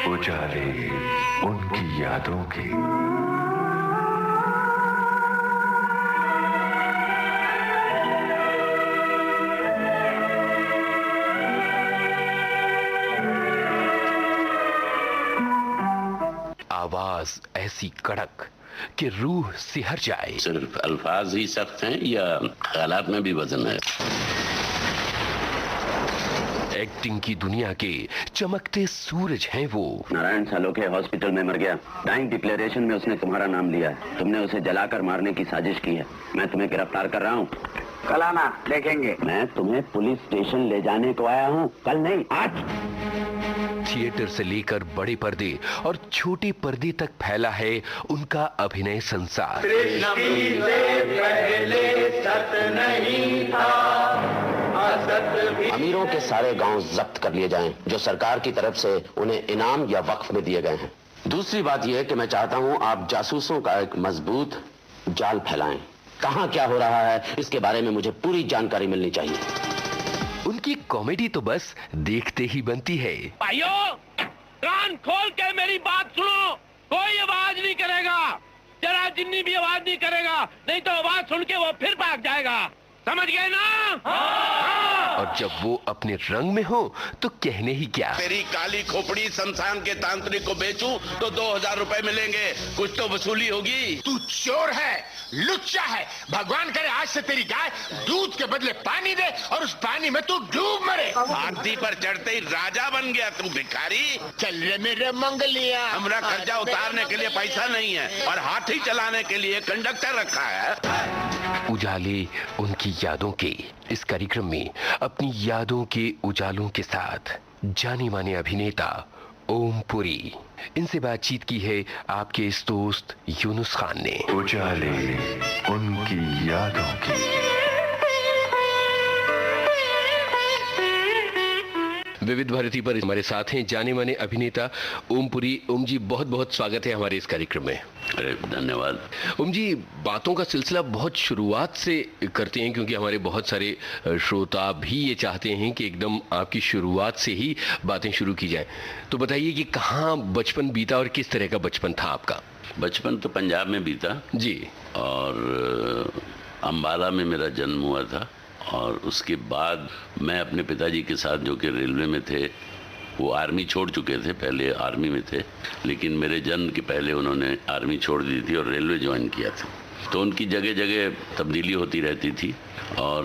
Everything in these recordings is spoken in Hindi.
उजाले उनकी यादों के। आवाज ऐसी कड़क कि रूह सिहर जाए। सिर्फ अल्फाज ही सख्त हैं या ख्यालात में भी वजन है? एक्टिंग की दुनिया के चमकते सूरज हैं वो। नारायण सालोके हॉस्पिटल में मर गया। टाइम डिक्लेरेशन में उसने तुम्हारा नाम लिया है। तुमने उसे जलाकर मारने की साजिश की है। मैं तुम्हें गिरफ्तार कर रहा हूँ। कल आना, देखेंगे। मैं तुम्हें पुलिस स्टेशन ले जाने को आया हूँ, कल नहीं आज। थिएटर से लेकर बड़े पर्दे और छोटे पर्दे तक फैला है उनका अभिनय संसार। सृष्टि से पहले सत नहीं था, असत भी। अमीरों के सारे गांव जब्त कर लिए जाएं, जो सरकार की तरफ से उन्हें इनाम या वक्फ में दिए गए हैं। दूसरी बात यह है कि मैं चाहता हूं आप जासूसों का एक मजबूत जाल फैलाएं। कहां क्या हो रहा है इसके बारे में मुझे पूरी जानकारी मिलनी चाहिए। उनकी कॉमेडी तो बस देखते ही बनती है। भाइयों, कान खोल के मेरी बात सुनो। कोई आवाज नहीं करेगा, जरा जिन्नी भी आवाज नहीं करेगा, नहीं तो आवाज सुन के वो फिर भाग जाएगा। समझ गए ना? हाँ। और जब वो अपने रंग में हो तो कहने ही क्या। तेरी काली खोपड़ी शमशान के तांत्रिक को बेचूं तो 2000 रुपए मिलेंगे। कुछ तो वसूली होगी। तू चोर है, लुच्चा है। भगवान करे आज से तेरी गाय दूध के बदले पानी दे और उस पानी में तू डूब मरे। हाथी पर चढ़ते ही राजा बन गया तू भिखारी। चल रे मेरे मंगलिया। हमरा कर्जा उतारने के लिए पैसा नहीं है और हाथी चलाने के लिए कंडक्टर रखा है। उजाले उनकी यादों के इस कार्यक्रम में अपनी यादों के उजालों के साथ जाने माने अभिनेता ओम पुरी। इनसे बातचीत की है आपके इस दोस्त यूनुस खान ने। उजाले उनकी यादों की। विविध भारती पर हमारे साथ हैं जाने माने अभिनेता ओम पुरी। ओम जी, बहुत बहुत स्वागत है हमारे इस कार्यक्रम में। अरे धन्यवाद। ओम जी, बातों का सिलसिला बहुत शुरुआत से करते हैं क्योंकि हमारे बहुत सारे श्रोता भी ये चाहते हैं कि एकदम आपकी शुरुआत से ही बातें शुरू की जाए। तो बताइए कि कहाँ बचपन बीता और किस तरह का बचपन था आपका? बचपन तो पंजाब में बीता जी, और अम्बाला में मेरा जन्म हुआ था। और उसके बाद मैं अपने पिताजी के साथ, जो कि रेलवे में थे, वो आर्मी छोड़ चुके थे, पहले आर्मी में थे, लेकिन मेरे जन्म के पहले उन्होंने आर्मी छोड़ दी थी और रेलवे ज्वाइन किया था। तो उनकी जगह जगह तब्दीली होती रहती थी और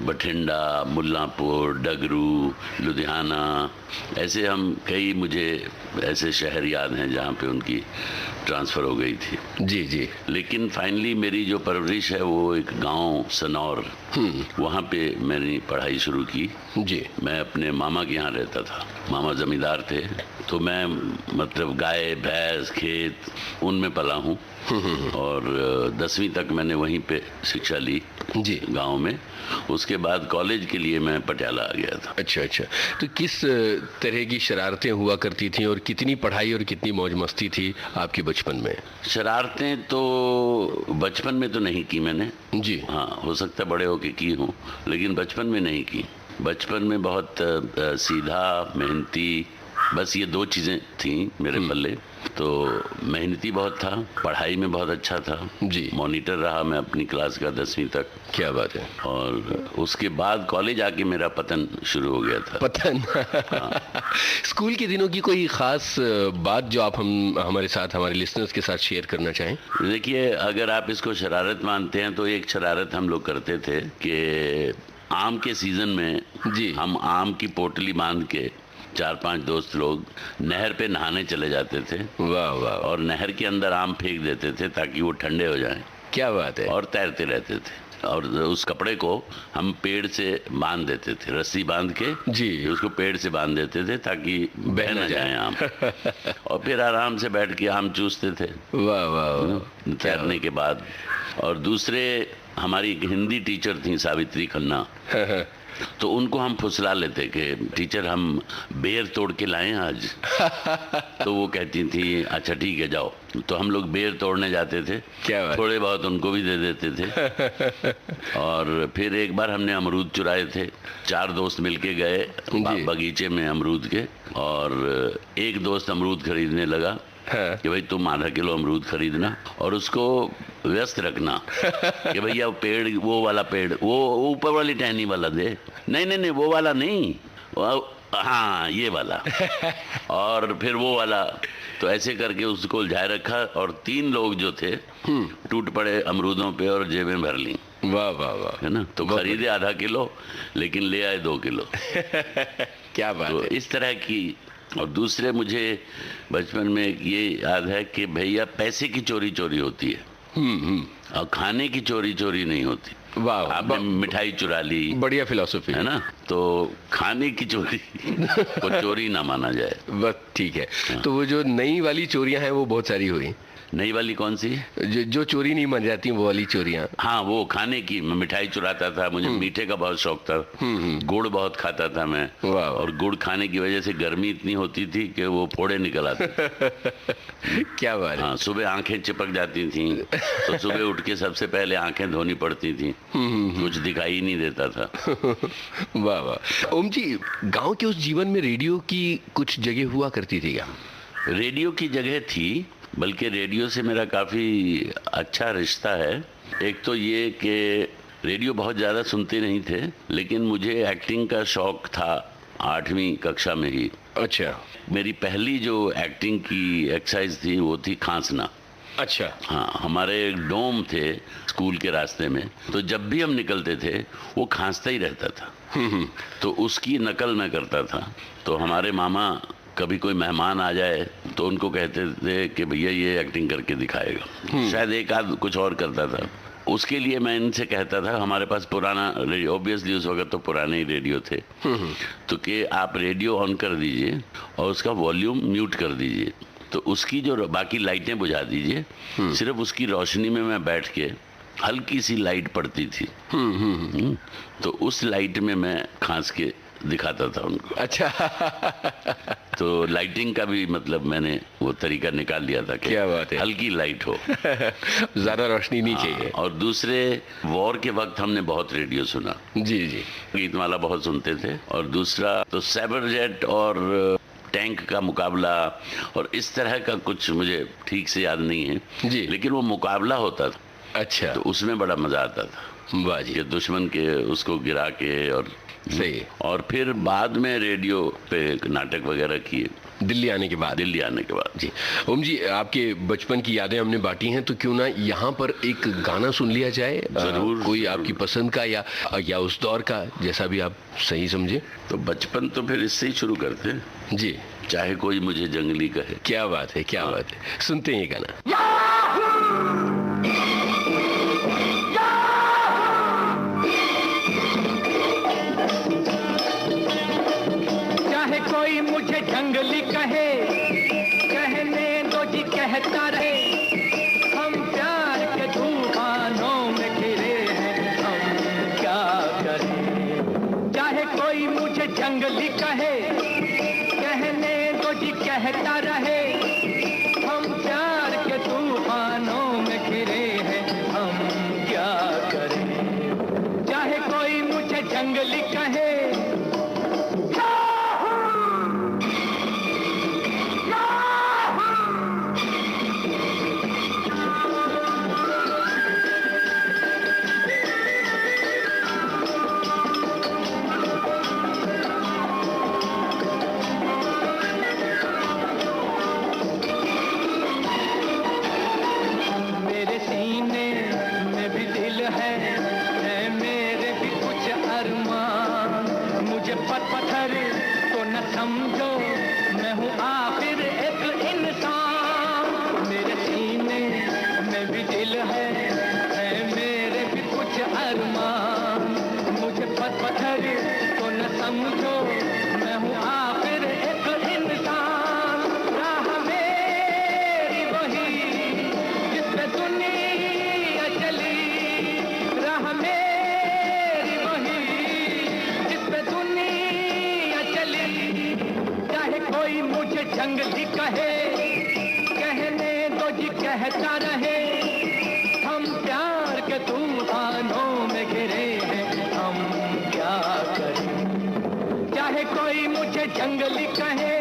बठिंडा, मुल्लांपुर, डगरू, लुधियाना, ऐसे हम कई मुझे ऐसे शहर याद हैं जहाँ पे उनकी ट्रांसफ़र हो गई थी। जी जी। लेकिन फाइनली मेरी जो परवरिश है वो एक गांव सनौर, वहाँ पे मैंने पढ़ाई शुरू की। जी। मैं अपने मामा के यहाँ रहता था। मामा जमींदार थे, तो मैं मतलब गाय भैंस खेत उनमें पला हूँ। और 10वीं तक मैंने वहीं पे शिक्षा ली जी, गांव में। उसके बाद कॉलेज के लिए मैं पटियाला आ गया था। अच्छा अच्छा। तो किस तरह की शरारतें हुआ करती थीं और कितनी पढ़ाई और कितनी मौज मस्ती थी आपके बचपन में? शरारतें तो बचपन में तो नहीं की मैंने जी। हाँ, हो सकता है बड़े होके की हूँ, लेकिन बचपन में नहीं की। बचपन में बहुत सीधा, मेहनती, बस ये दो चीज़ें थीं मेरे पल्ले। तो मेहनती बहुत था, पढ़ाई में बहुत अच्छा था जी। मॉनिटर रहा मैं अपनी क्लास का 10वीं तक। क्या बात है। और उसके बाद कॉलेज आके मेरा पतन शुरू हो गया था। पतन? हाँ। स्कूल के दिनों की कोई खास बात जो आप हमारे साथ, हमारे लिसनर्स के साथ शेयर करना चाहें? देखिए, अगर आप इसको शरारत मानते हैं तो एक शरारत हम लोग करते थे कि आम के सीजन में जी, हम आम की पोटली बांध के 4-5 दोस्त लोग नहर पे नहाने चले जाते थे। वाह वाह। और नहर के अंदर आम फेंक देते थे ताकि वो ठंडे हो जाएं। क्या बात है। और तैरते रहते थे। और उस कपड़े को हम पेड़ से बांध देते थे, रस्सी बांध के जी, उसको पेड़ से बांध देते थे ताकि बह न जाए आम। और फिर आराम से बैठ के आम चूसते थे। वाह वाह। तैरने के बाद। और दूसरे, हमारी एक हिंदी टीचर थी, सावित्री खन्ना। तो उनको हम फुसला लेते कि टीचर हम बेर तोड़ के लाए आज। तो वो कहती थी अच्छा ठीक है जाओ। तो हम लोग बेर तोड़ने जाते थे, क्या बात। थोड़े बहुत उनको भी दे देते थे। और फिर एक बार हमने अमरूद चुराए थे, 4 दोस्त मिलके गए बगीचे में अमरूद के, और एक दोस्त अमरूद खरीदने लगा कि भाई तुम आधा किलो अमरूद खरीदना और उसको व्यस्त रखना कि भैया पेड़, वो वाला पेड़, वो ऊपर वाली टहनी वाला दे, नहीं वो वाला नहीं, हाँ ये वाला, और फिर वो वाला। तो ऐसे करके उसको उलझाए रखा और 3 लोग जो थे टूट पड़े अमरूदों पे और जेबें भर ली। वाह वाह वाह, है ना। तो खरीदे आधा किलो लेकिन ले आए 2 किलो। क्या बात तो है। इस तरह की। और दूसरे मुझे बचपन में ये याद है कि भैया पैसे की चोरी चोरी होती है और खाने की चोरी चोरी नहीं होती। वाह, आपने मिठाई चुरा ली, बढ़िया फिलॉसफी है ना। तो खाने की चोरी को चोरी ना माना जाए, बस ठीक है। तो वो जो नई वाली चोरियां हैं वो बहुत सारी हुई। नई वाली कौन सी? जो चोरी नहीं मान जाती वो वाली चोरियां। हाँ, वो खाने की। मैं मिठाई चुराता था, मुझे मीठे का बहुत शौक था, गुड़ बहुत खाता था मैं, और गुड़ खाने की वजह से गर्मी इतनी होती थी कि वो फोड़े निकल आते। क्या बात है। हाँ, सुबह आंखें चिपक जाती थी, तो सुबह उठ के सबसे पहले आंखें धोनी पड़ती थी, कुछ दिखाई नहीं देता था। वाह वाह। ओम जी, गांव के उस जीवन में रेडियो की कुछ जगह हुआ करती थी क्या? रेडियो की जगह थी, बल्कि रेडियो से मेरा काफ़ी अच्छा रिश्ता है। एक तो ये कि रेडियो बहुत ज़्यादा सुनते नहीं थे, लेकिन मुझे एक्टिंग का शौक था 8वीं कक्षा में ही। अच्छा। मेरी पहली जो एक्टिंग की एक्सरसाइज थी वो थी खांसना। अच्छा। हाँ, हमारे डोम थे स्कूल के रास्ते में, तो जब भी हम निकलते थे वो खांसता ही रहता था। तो उसकी नकल मैं करता था। तो हमारे मामा कभी कोई मेहमान आ जाए तो उनको कहते थे कि भैया ये एक्टिंग करके दिखाएगा। शायद एक आध कुछ और करता था। उसके लिए मैं इनसे कहता था, हमारे पास पुराना रेडियो, ऑब्वियसली उस वक्त तो पुराने ही रेडियो थे, तो कि आप रेडियो ऑन कर दीजिए और उसका वॉल्यूम म्यूट कर दीजिए, तो उसकी जो बाकी लाइटें बुझा दीजिए, सिर्फ उसकी रोशनी में मैं बैठ के, हल्की सी लाइट पड़ती थी, तो उस लाइट में मैं खांस के दिखाता था उनको। अच्छा। तो लाइटिंग का भी मतलब मैंने वो तरीका निकाल लिया था कि क्या बात है, हल्की लाइट हो, ज्यादा रोशनी नहीं चाहिए। और दूसरे, वॉर के वक्त हमने बहुत रेडियो सुना। जी जी। गीतमाला बहुत सुनते थे। और दूसरा तो सैबर जेट और टैंक का मुकाबला और इस तरह का कुछ मुझे ठीक से याद नहीं है जी, लेकिन वो मुकाबला होता था। अच्छा। तो उसमें बड़ा मजा आता था। वाह जी। दुश्मन के उसको गिरा के। और सही। और फिर बाद में रेडियो पे नाटक वगैरह किए, दिल्ली आने के बाद। दिल्ली आने के बाद। जी। ओम जी, आपके बचपन की यादें हमने बांटी हैं, तो क्यों ना यहाँ पर एक गाना सुन लिया जाए। जरूर। कोई आपकी पसंद का या उस दौर का, जैसा भी आप सही समझे। तो बचपन तो फिर इससे ही शुरू करते हैं। जी। चाहे कोई मुझे जंगली कहे। क्या बात है, क्या बात है। सुनते हैं ये गाना। चाहे कोई मुझे जंगली कहे, कहने दो जी कहता रहे, हम प्यार के तूफानों में घिरे हैं, हम क्या करें। चाहे कोई मुझे जंगली कहे, कहने दो जी कहता रहे, हम प्यार के तूफानों में घिरे हैं, हम क्या करें। चाहे कोई मुझे जंगली कहे, समझो मैं हूँ आखिर एक इंसान। मेरे सीने में भी दिल है मेरे भी कुछ अरमान। मुझे पत्थर तो न समझो मैं हूँ आखिर एक इंसान। राह मेरी वही जिस पे दुनिया चली, राह मेरी वही जंगली कहे, कहने दो जी कहता रहे, हम प्यार के तूफानों में घिरे हैं, हम क्या करें। चाहे कोई मुझे जंगली कहे,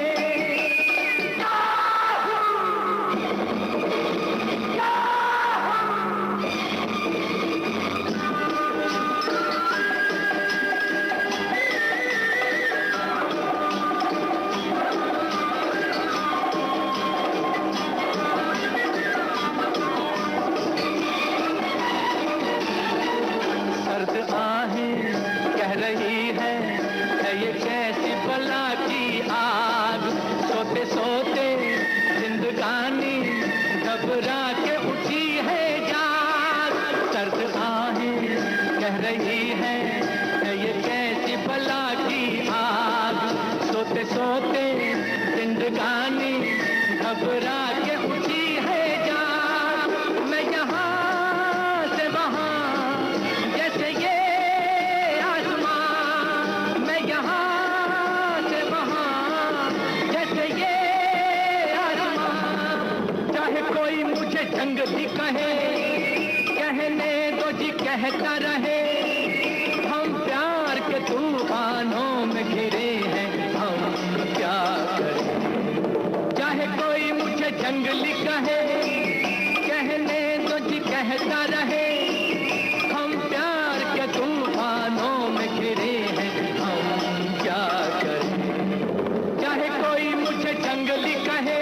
ये कैसी बला की आग, सोते सोते जिंदगानी घबरा के उठी है जाग। सर्द आहें कह रही है ये कैसी बला की आग, सोते सोते जिंदगानी घबरा के उठी है जाग। मैं यहाँ से वहाँ जैसे ये जंगली कहे, कहने दो जी कहता रहे, हम प्यार के तूफानों में घिरे हैं, हम क्या करें। चाहे कोई मुझे जंगली कहे, कहने दो जी कहता रहे, हम प्यार के तूफानों में घिरे हैं, हम क्या करें। चाहे कोई मुझे जंगली कहे।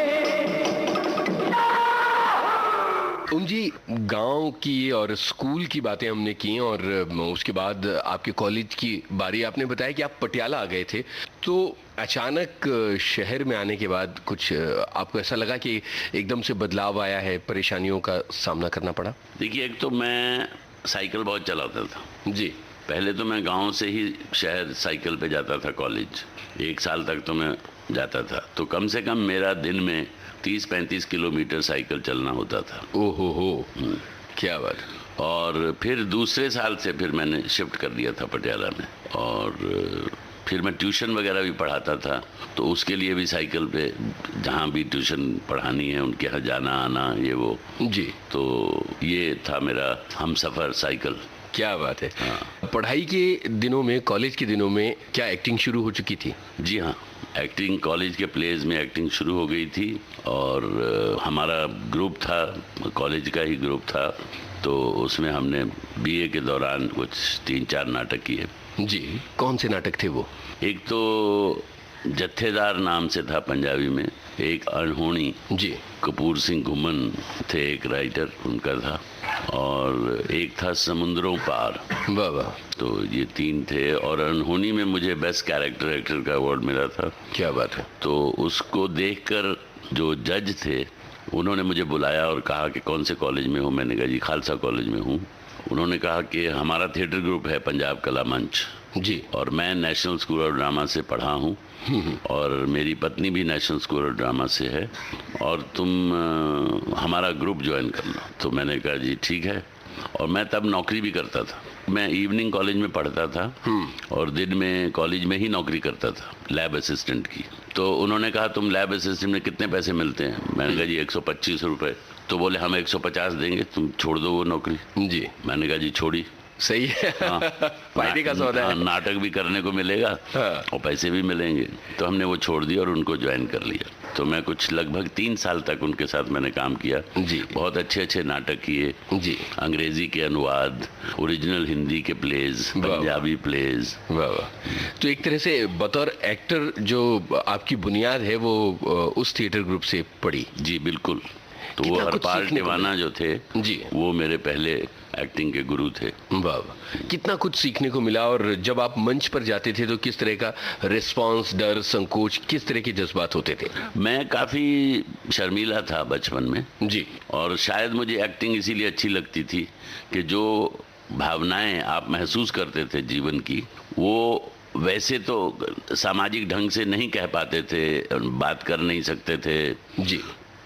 जी, गांव की और स्कूल की बातें हमने की और उसके बाद आपके कॉलेज की बारी। आपने बताया कि आप पटियाला आ गए थे, तो अचानक शहर में आने के बाद कुछ आपको ऐसा लगा कि एकदम से बदलाव आया है, परेशानियों का सामना करना पड़ा? देखिए, एक तो मैं साइकिल बहुत चलाता था जी। पहले तो मैं गांव से ही शहर साइकिल पे जाता था कॉलेज, 1 साल तक तो मैं जाता था, तो कम से कम मेरा दिन में 30-35 किलोमीटर साइकिल चलना होता था। ओहो हो, क्या बात। और फिर दूसरे साल से फिर मैंने शिफ्ट कर दिया था पटियाला में, और फिर मैं ट्यूशन वगैरह भी पढ़ाता था, तो उसके लिए भी साइकिल पे जहाँ भी ट्यूशन पढ़ानी है उनके यहाँ जाना आना ये वो जी। तो ये था मेरा हमसफ़र साइकिल। क्या बात है। हाँ। पढ़ाई के दिनों में, कॉलेज के दिनों में क्या एक्टिंग शुरू हो चुकी थी? जी हाँ, एक्टिंग कॉलेज के प्लेज में एक्टिंग शुरू हो गई थी, और हमारा ग्रुप था, कॉलेज का ही ग्रुप था, तो उसमें हमने बीए के दौरान कुछ 3-4 नाटक किए। जी, कौन से नाटक थे वो? एक तो जत्थेदार नाम से था पंजाबी में, एक अनहोनी, जी, कपूर सिंह घुमन थे एक राइटर, उनका था, और एक था समुद्रों पार। वाह वाह। तो ये 3 थे, और अनहोनी में मुझे बेस्ट कैरेक्टर एक्टर का अवार्ड मिला था। क्या बात है। तो उसको देखकर जो जज थे उन्होंने मुझे बुलाया और कहा कि कौन से कॉलेज में हो। मैंने कहा जी खालसा कॉलेज में हूँ। उन्होंने कहा कि हमारा थिएटर ग्रुप है पंजाब कला मंच जी, और मैं नेशनल स्कूल ऑफ ड्रामा से पढ़ा हूँ, और मेरी पत्नी भी नेशनल स्कूल ऑफ ड्रामा से है, और तुम हमारा ग्रुप ज्वाइन करना। तो मैंने कहा जी ठीक है, और मैं तब नौकरी भी करता था। मैं इवनिंग कॉलेज में पढ़ता था और दिन में कॉलेज में ही नौकरी करता था, लैब असिस्टेंट की। तो उन्होंने कहा तुम लैब असिस्टेंट में कितने पैसे मिलते हैं? मैंने कहा जी 125 रुपये। तो बोले हम 150 देंगे, तुम छोड़ दो वो नौकरी। जी। मैंने कहा जी छोड़ी। सही है। हाँ, फायदे का सौदा है। नाटक भी करने को मिलेगा और पैसे भी मिलेंगे। तो हमने वो छोड़ दिया और उनको ज्वाइन कर लिया। तो मैं कुछ लगभग 3 साल तक उनके साथ मैंने काम किया जी। बहुत अच्छे अच्छे नाटक किए जी, अंग्रेजी के अनुवाद, ओरिजिनल हिंदी के प्लेज, पंजाबी प्लेज। वाह वाह। तो एक तरह से बतौर एक्टर जो आपकी बुनियाद है वो उस थिएटर ग्रुप से पड़ी। जी बिल्कुल। तो वो हरपाल टिवाना जो थे जी, वो मेरे पहले एक्टिंग के गुरु थे। वाह वाह, कितना कुछ सीखने को मिला। और जब आप मंच पर जाते थे तो किस तरह का रिस्पांस, डर, संकोच, किस तरह के जज्बात होते थे? मैं काफ़ी शर्मीला था बचपन में जी, और शायद मुझे एक्टिंग इसीलिए अच्छी लगती थी कि जो भावनाएं आप महसूस करते थे जीवन की, वो वैसे तो सामाजिक ढंग से नहीं कह पाते थे, बात कर नहीं सकते थे जी,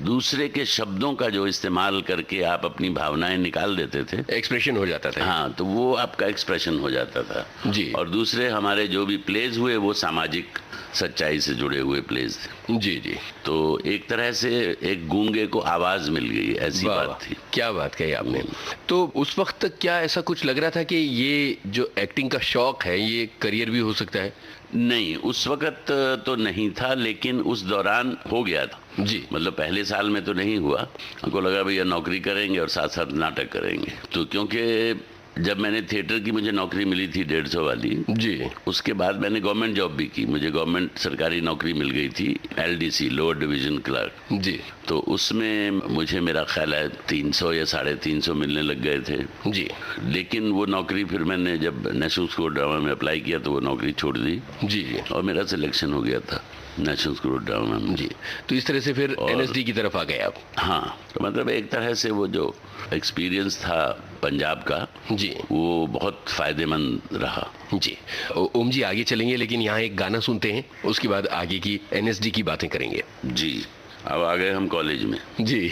दूसरे के शब्दों का जो इस्तेमाल करके आप अपनी भावनाएं निकाल देते थे, एक्सप्रेशन हो जाता था। हाँ, तो वो आपका एक्सप्रेशन हो जाता था जी। और दूसरे हमारे जो भी प्लेज हुए वो सामाजिक सच्चाई से जुड़े हुए प्लेज थे। जी जी। तो एक तरह से एक गूंगे को आवाज मिल गई, ऐसी वाह बात वाह, थी। क्या बात कही आपने। तो उस वक्त तक क्या ऐसा कुछ लग रहा था कि ये जो एक्टिंग का शौक है ये करियर भी हो सकता है? नहीं, उस वक्त तो नहीं था, लेकिन उस दौरान हो गया था जी। मतलब पहले साल में तो नहीं हुआ, हमको लगा भैया नौकरी करेंगे और साथ साथ नाटक करेंगे। तो क्योंकि जब मैंने थिएटर की मुझे नौकरी मिली थी 150 वाली जी, उसके बाद मैंने गवर्नमेंट जॉब भी की, मुझे गवर्नमेंट सरकारी नौकरी मिल गई थी, LDC लोअर डिवीजन क्लर्क जी तो उसमें मुझे मेरा ख्याल है 300 या 350 मिलने लग गए थे जी लेकिन वो नौकरी फिर मैंने जब नेशनल स्कूल ऑफ ड्रामा में अप्लाई किया तो वो नौकरी छोड़ दी जी जी और मेरा सिलेक्शन हो गया था नेशनल स्कूल ऑफ ड्रामा में। जी। तो इस तरह से फिर NSD की तरफ आ गए आप? हाँ, तो मतलब एक तरह से वो जो एक्सपीरियंस था पंजाब का जी, वो बहुत फायदेमंद रहा। जी। ओम जी आगे चलेंगे, लेकिन यहाँ एक गाना सुनते हैं, उसके बाद आगे की NSD की बातें करेंगे। जी, अब आ गए हम कॉलेज में। जी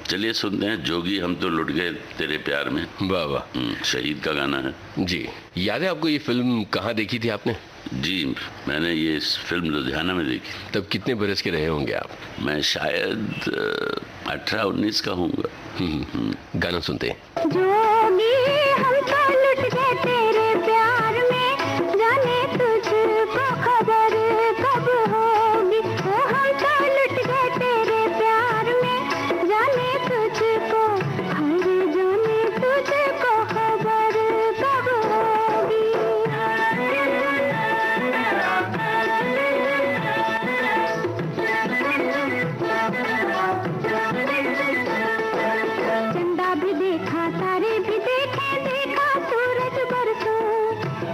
चलिए सुनते हैं, जोगी हम तो लुट गए तेरे प्यार में। वाह वाह। शहीद का गाना है। जी। याद है आपको ये फिल्म कहाँ देखी थी आपने? जी, मैंने ये फिल्म लुधियाना में देखी। तब कितने बरस के रहे होंगे आप? मैं शायद 18-19 का होऊंगा। गाना सुनते हैं। जोगी हम तो लुट गए तेरे प्यार में, जाने तुझको खबर कब होगी। ओ हम तो लुट गए तेरे प्यार में, जाने तुझको, हर जाने तुझको खबर कब होगी। चंदा भी देखा तारे भी देखे, देखा सूरज बरसों।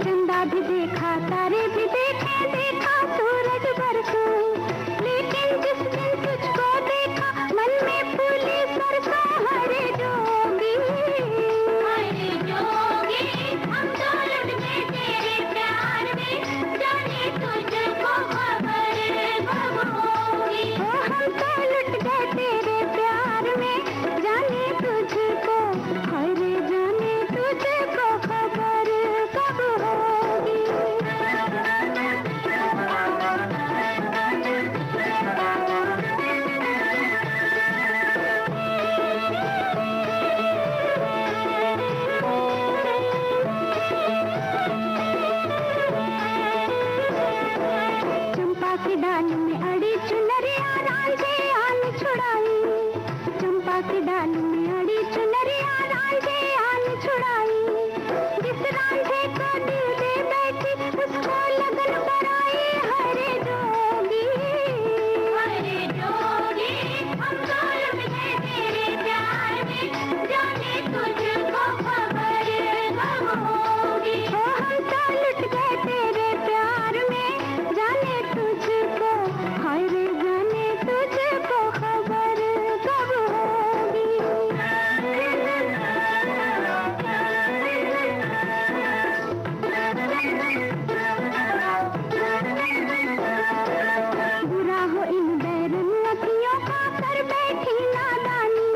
चंदा भी देखा तारे भी देखे, देखा सूरज बरसों। लेकिन जिस दिन तुझको देखा मन में फूली सरसों। हरे जोगी, हरे जोगी हम तो लुट गए तेरे प्यार में, जाने तुझको खबर कब होगी। ओ हम तो लुट गए तेरे प्यार में, जाने तुझको, हरे जाने तुझको खबर कब होगी। चंपा की डाल में अड़ी चुनरिया रांझे आन छुड़ाई। चंपा की डाल में अड़ी चुनरिया रांझे आन छुड़ाई। जिस रांझे को दिल दे बैठी उसको लगन बनाई। हरे जोगी, हरे जोगी हम तो लुट गए तेरे प्यार में, जाने तुझको खबर कब होगी। ओ हम तो लुट गए तेरे प्यार में, जाने तुझको, हरे जाने तुझको खबर कब होगी। बुरा हो इन बैरन अखियों का कर बैठी नादानी।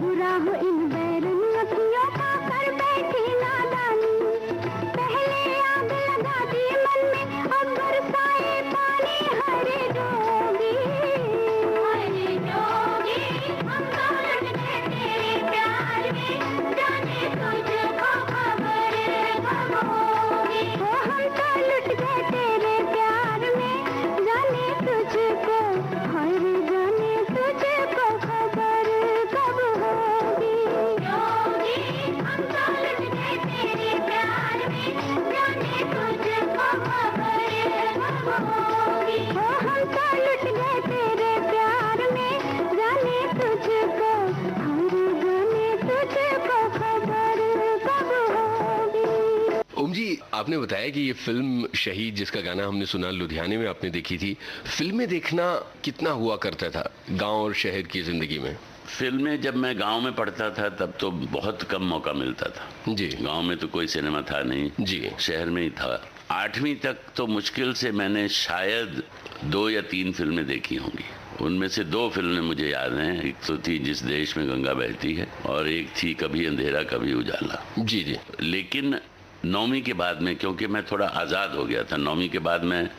बुरा हो इन बैरन अखियों का कर बैठी नादानी। पहले आग लगा दी मन में, अब बरसाए पानी। हरे जोगी, हरे जोगी हम तो लुट गए तेरे प्यार में, जाने तुझको खबर कब होगी। ओ हम तो लुट गए तेरे प्यार में, जाने तुझको, हरे जाने तुझको खबर कब होगी। जोगी हम तो लुट गए तेरे प्यार में, जाने तुझको खबर कब होगी। ओ हम तो लुट गए तेरे प्यार में, जाने तुझको, हरे जाने तुझको खबर कब होगी। ओम जी, आपने बताया कि ये फिल्म शहीद जिसका गाना हमने सुना लुधियाने में आपने देखी थी। फिल्में देखना कितना हुआ करता था गांव और शहर की जिंदगी में? फिल्में जब मैं गांव में पढ़ता था तब तो बहुत कम मौका मिलता था जी गांव में, तो कोई सिनेमा था नहीं जी। शहर में ही था। 8वीं तक तो मुश्किल से मैंने शायद 2 या 3 फिल्में देखी होंगी उनमें से 2 फिल्में मुझे याद हैं। एक तो थी जिस देश में गंगा बहती है, और एक थी कभी अंधेरा कभी उजाला। जी जी। लेकिन 9वीं के बाद में, क्योंकि मैं थोड़ा आज़ाद हो गया था, 9वीं के बाद मैं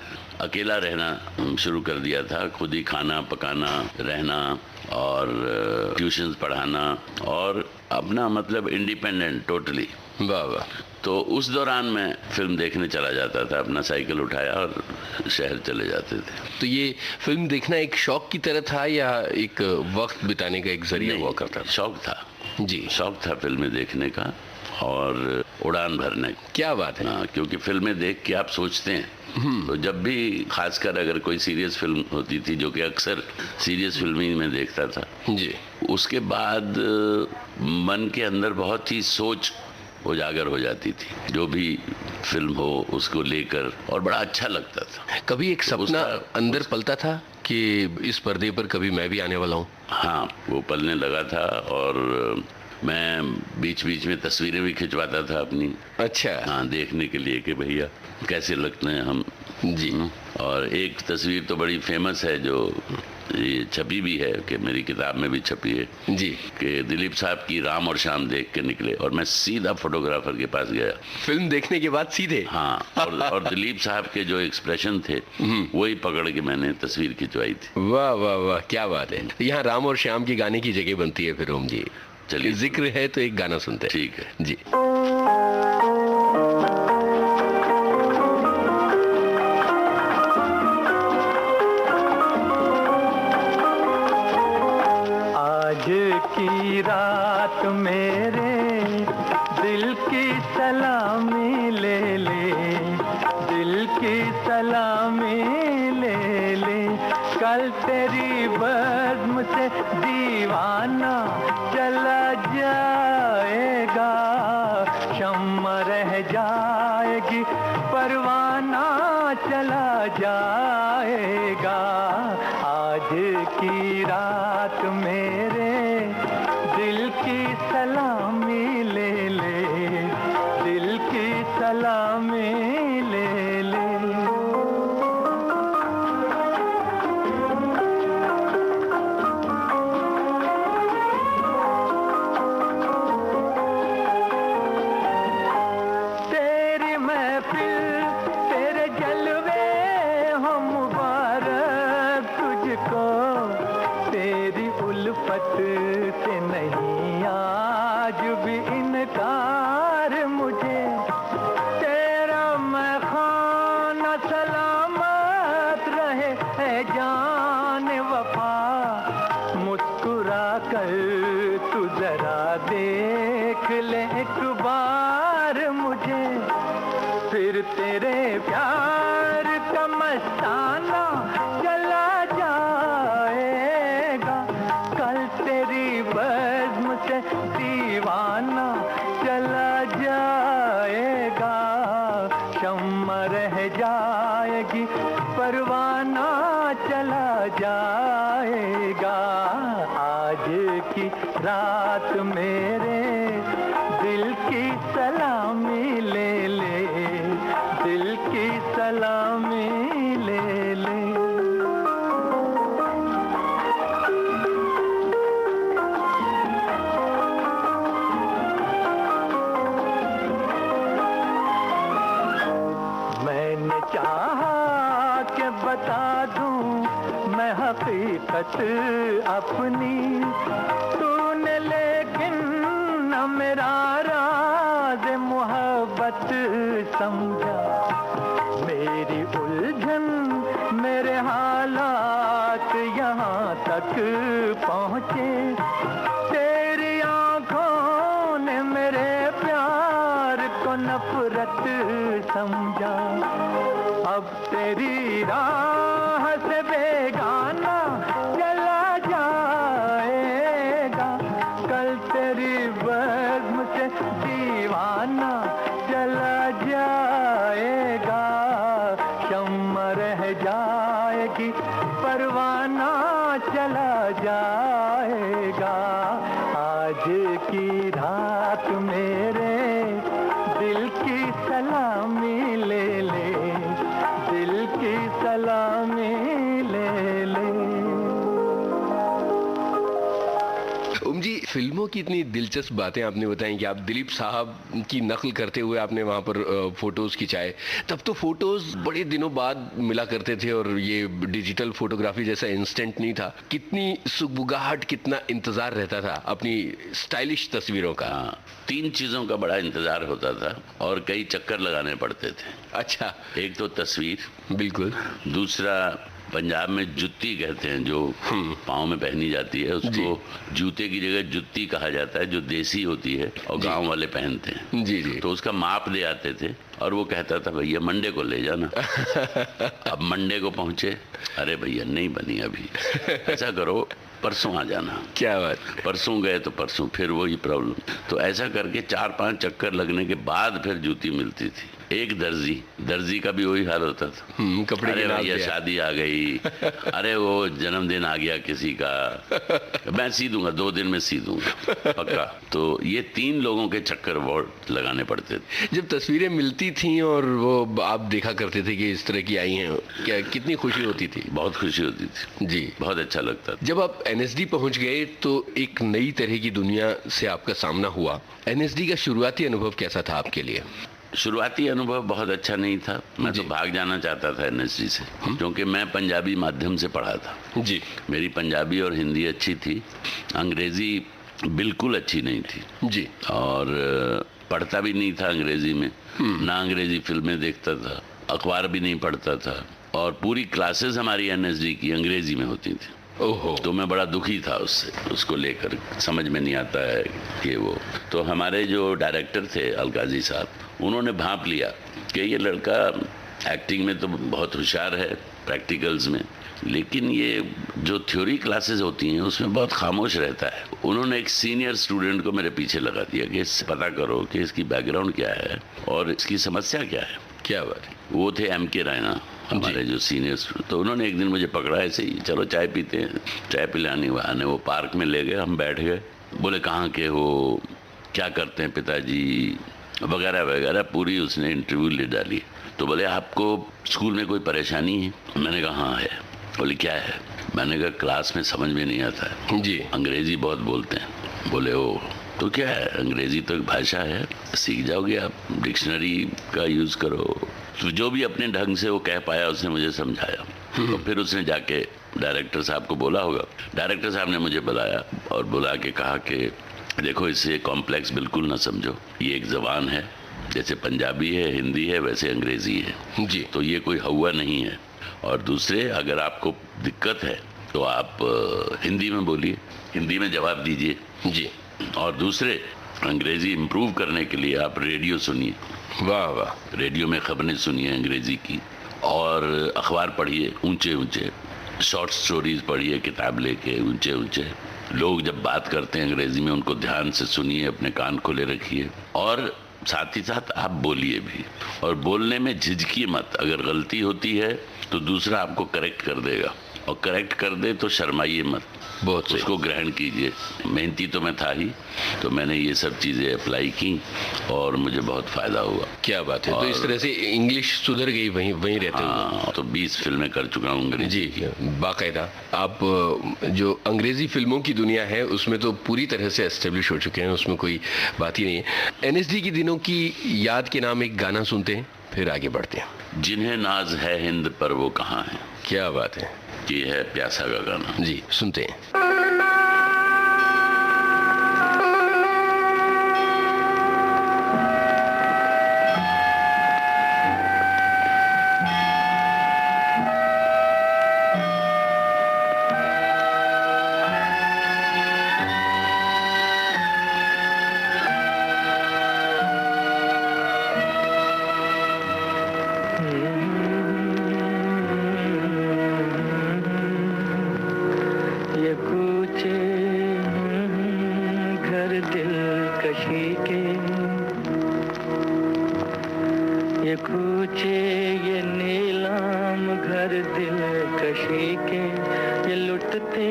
अकेला रहना शुरू कर दिया था, खुद ही खाना पकाना, रहना और ट्यूशन्स पढ़ाना, और अपना मतलब इंडिपेंडेंट टोटली। वाह वाह। तो उस दौरान मैं फिल्म देखने चला जाता था, अपना साइकिल उठाया और शहर चले जाते थे। तो ये फिल्म देखना एक शौक की तरह था या एक वक्त बिताने का एक जरिया हुआ करता था? शौक था जी, शौक था फिल्में देखने का और उड़ान भरने का। क्या बात है। हाँ, क्योंकि फिल्में देख के आप सोचते हैं, तो जब भी खासकर अगर कोई सीरियस फिल्म होती थी, जो कि अक्सर सीरियस फिल्म ही मैं देखता था जी, उसके बाद मन के अंदर बहुत ही सोच उजागर हो जाती थी, जो भी फिल्म हो उसको लेकर, और बड़ा अच्छा लगता था। कभी एक सपना अंदर पलता था कि इस पर्दे पर कभी मैं भी आने वाला हूँ? हाँ, वो पलने लगा था, और मैं बीच बीच में तस्वीरें भी खिंचवाता था अपनी। अच्छा। हाँ, देखने के लिए कि भैया कैसे लगते हैं हम जी। और एक तस्वीर तो बड़ी फेमस है, जो ये छपी भी है, कि मेरी किताब में भी छपी है जी, कि दिलीप साहब की राम और श्याम देख के निकले, और मैं सीधा फोटोग्राफर के पास गया फिल्म देखने के बाद सीधे? हाँ, और दिलीप साहब के जो एक्सप्रेशन थे वही पकड़ के मैंने तस्वीर खिंचवाई थी। वाह वाह वाह, क्या बात है। यहाँ राम और श्याम की गाने की जगह बनती है फिर ओम जी। चलिए, जिक्र है तो एक गाना सुनते हैं। ठीक है जी। आज की रात मेरे दिल की सलामी ले ले, दिल की सलामी ले ले, कल तेरी बज़्म से दीवाना चला जाएगा, शम्मा रह जाएगी, परवाना चला जाएगा। आज की रात मेरे दिल की सलामी ले ले, दिल की सलामी ले ले। तेरी महफिल तेरे जलवे हो मुबारक तुझको, तेरी उल्फत से नहीं आज भी इनकार मुझे, तेरा मैं खाना सलामत रहे है जान वफा, मुस्कुरा कर तू जरा देख ले एक बार मुझे, फिर तेरे प्यार का मस्ताना चला जाएगा, कल तेरी बज़्म से दीवाना चला जाएगा, शम्मा रह जाएगी, परवाना चला जाएगा। आज की रात मेरे दिल की सलामी ले ले, दिल की सलामी ले ले। मैंने चाहा कि बता दूं मैं हकीकत अपनी, तूने लेकिन न मेरा राज मोहब्बत समझा, मेरी उलझन मेरे हालात यहाँ तक पहुँचे, तेरी आँखों ने मेरे प्यार को नफरत समझा, अब तेरी राह से बेगाना चला जाएगा, कल तेरी बज़्म से दीवाना चला जाएगा, शम्मा रह जाएगी, परवाना चला जाएगा। आज की रात मेरे दिल की सलामी ले ले, दिल की सलामी ले ले। ओम जी, फिल्मों की इतनी दिलचस्प बातें आपने बताई कि आप दिलीप साहब की नकल करते हुए आपने वहाँ पर फोटोज खिंचाए। तब तो फोटोज बड़े दिनों बाद मिला करते थे और ये डिजिटल फोटोग्राफी जैसा इंस्टेंट नहीं था। कितनी सुगबुगाहट, कितना इंतजार रहता था अपनी स्टाइलिश तस्वीरों का। हाँ, 3 चीजों का बड़ा इंतजार होता था और कई चक्कर लगाने पड़ते थे। अच्छा। एक तो तस्वीर, बिल्कुल। दूसरा पंजाब में जुत्ती कहते हैं, जो पाँव में पहनी जाती है, उसको जूते की जगह जुत्ती कहा जाता है, जो देसी होती है और गांव वाले पहनते हैं। जी जी। तो उसका माप दे आते थे और वो कहता था भैया मंडे को ले जाना। अब मंडे को पहुंचे, अरे भैया नहीं बनी अभी, ऐसा करो परसों आ जाना। क्या बात। परसों गए तो परसों फिर वही प्रॉब्लम। तो ऐसा करके 4-5 चक्कर लगने के बाद फिर जूती मिलती थी। एक दर्जी का भी वही हाल होता था। कपड़े अरे भैया शादी आ गई, अरे वो जन्मदिन आ गया किसी का, मैं सी दूंगा 2 दिन में सी दूंगा पक्का। तो ये 3 लोगों के चक्कर बहुत लगाने पड़ते थे। जब तस्वीरें मिलती थी और वो आप देखा करते थे कि इस तरह की आई हैं, क्या कितनी खुशी होती थी? बहुत खुशी होती थी जी, बहुत अच्छा लगता था। जब आप एनएसडी पहुंच गए तो एक नई तरह की दुनिया से आपका सामना हुआ। एनएसडी का शुरुआती अनुभव कैसा था आपके लिए? शुरुआती अनुभव बहुत अच्छा नहीं था। मैं तो भाग जाना चाहता था एनएसडी से, क्योंकि मैं पंजाबी माध्यम से पढ़ा था। जी। मेरी पंजाबी और हिंदी अच्छी थी, अंग्रेजी बिल्कुल अच्छी नहीं थी। जी। और पढ़ता भी नहीं था अंग्रेजी में, ना अंग्रेजी फिल्में देखता था, अखबार भी नहीं पढ़ता था, और पूरी क्लासेस हमारी एनएसडी की अंग्रेजी में होती थी। ओहो। तो मैं बड़ा दुखी था उससे, उसको लेकर समझ में नहीं आता है कि वो। तो हमारे जो डायरेक्टर थे अलकाजी साहब, उन्होंने भांप लिया कि ये लड़का एक्टिंग में तो बहुत होशियार है, प्रैक्टिकल्स में, लेकिन ये जो थ्योरी क्लासेस होती हैं उसमें बहुत खामोश रहता है। उन्होंने एक सीनियर स्टूडेंट को मेरे पीछे लगा दिया कि इससे पता करो कि इसकी बैकग्राउंड क्या है और इसकी समस्या क्या है। क्या बात है। वो थे M.K. रैना, हमारे जो सीनियर। तो उन्होंने एक दिन मुझे पकड़ा ऐसे ही, चलो चाय पीते हैं। चाय पिलाने वाने वो पार्क में ले गए, हम बैठ गए। बोले कहाँ के हो, क्या करते हैं पिताजी, वगैरह वगैरह पूरी उसने इंटरव्यू ले डाली। तो बोले आपको स्कूल में कोई परेशानी है? मैंने कहा हाँ है। बोले क्या है? मैंने कहा क्लास में समझ में नहीं आता है जी, अंग्रेजी बहुत बोलते हैं। बोले ओ तो क्या है, अंग्रेजी तो एक भाषा है, सीख जाओगे आप, डिक्शनरी का यूज़ करो। तो जो भी अपने ढंग से वो कह पाया उसने मुझे समझाया। तो फिर उसने जाके डायरेक्टर साहब को बोला होगा। डायरेक्टर साहब ने मुझे बुलाया और बुला के कहा कि देखो इसे कॉम्प्लेक्स बिल्कुल ना समझो, ये एक ज़बान है, जैसे पंजाबी है, हिंदी है, वैसे अंग्रेज़ी है जी। तो ये कोई हवा नहीं है। और दूसरे, अगर आपको दिक्कत है तो आप हिंदी में बोलिए, हिंदी में जवाब दीजिए जी। और दूसरे, अंग्रेजी इम्प्रूव करने के लिए आप रेडियो सुनिए। वाह वाह। रेडियो में खबरें सुनिए अंग्रेजी की, और अखबार पढ़िए ऊंचे ऊंचे, शॉर्ट स्टोरीज पढ़िए किताब लेके ऊंचे ऊंचे। लोग जब बात करते हैं अंग्रेजी में उनको ध्यान से सुनिए, अपने कान खोले रखिए, और साथ ही साथ आप बोलिए भी। और बोलने में झिझकिए मत, अगर गलती होती है तो दूसरा आपको करेक्ट कर देगा, और करेक्ट कर दे तो शर्माइए मत, बहुत उसको ग्रहण कीजिए। मेहनती तो मैं था ही, तो मैंने ये सब चीज़ें अप्लाई की और मुझे बहुत फ़ायदा हुआ। क्या बात है। तो इस तरह से इंग्लिश सुधर गई वहीं वहीं रहते हुए। हाँ, तो 20 फिल्में कर चुका हूँ अंग्रेजी जी, बाकायदा। आप जो अंग्रेजी फिल्मों की दुनिया है उसमें तो पूरी तरह से एस्टेब्लिश हो चुके हैं, उसमें कोई बात ही नहीं है। एनएसडी की दिनों की याद के नाम एक गाना सुनते हैं, फिर आगे बढ़ते हैं। जिन्हें नाज है हिंद पर वो कहाँ है। क्या बात है। ये है प्यासा का गाना। जी, सुनते हैं। ये कूचे ये नीलाम घर दिल कशी के, ये लुटते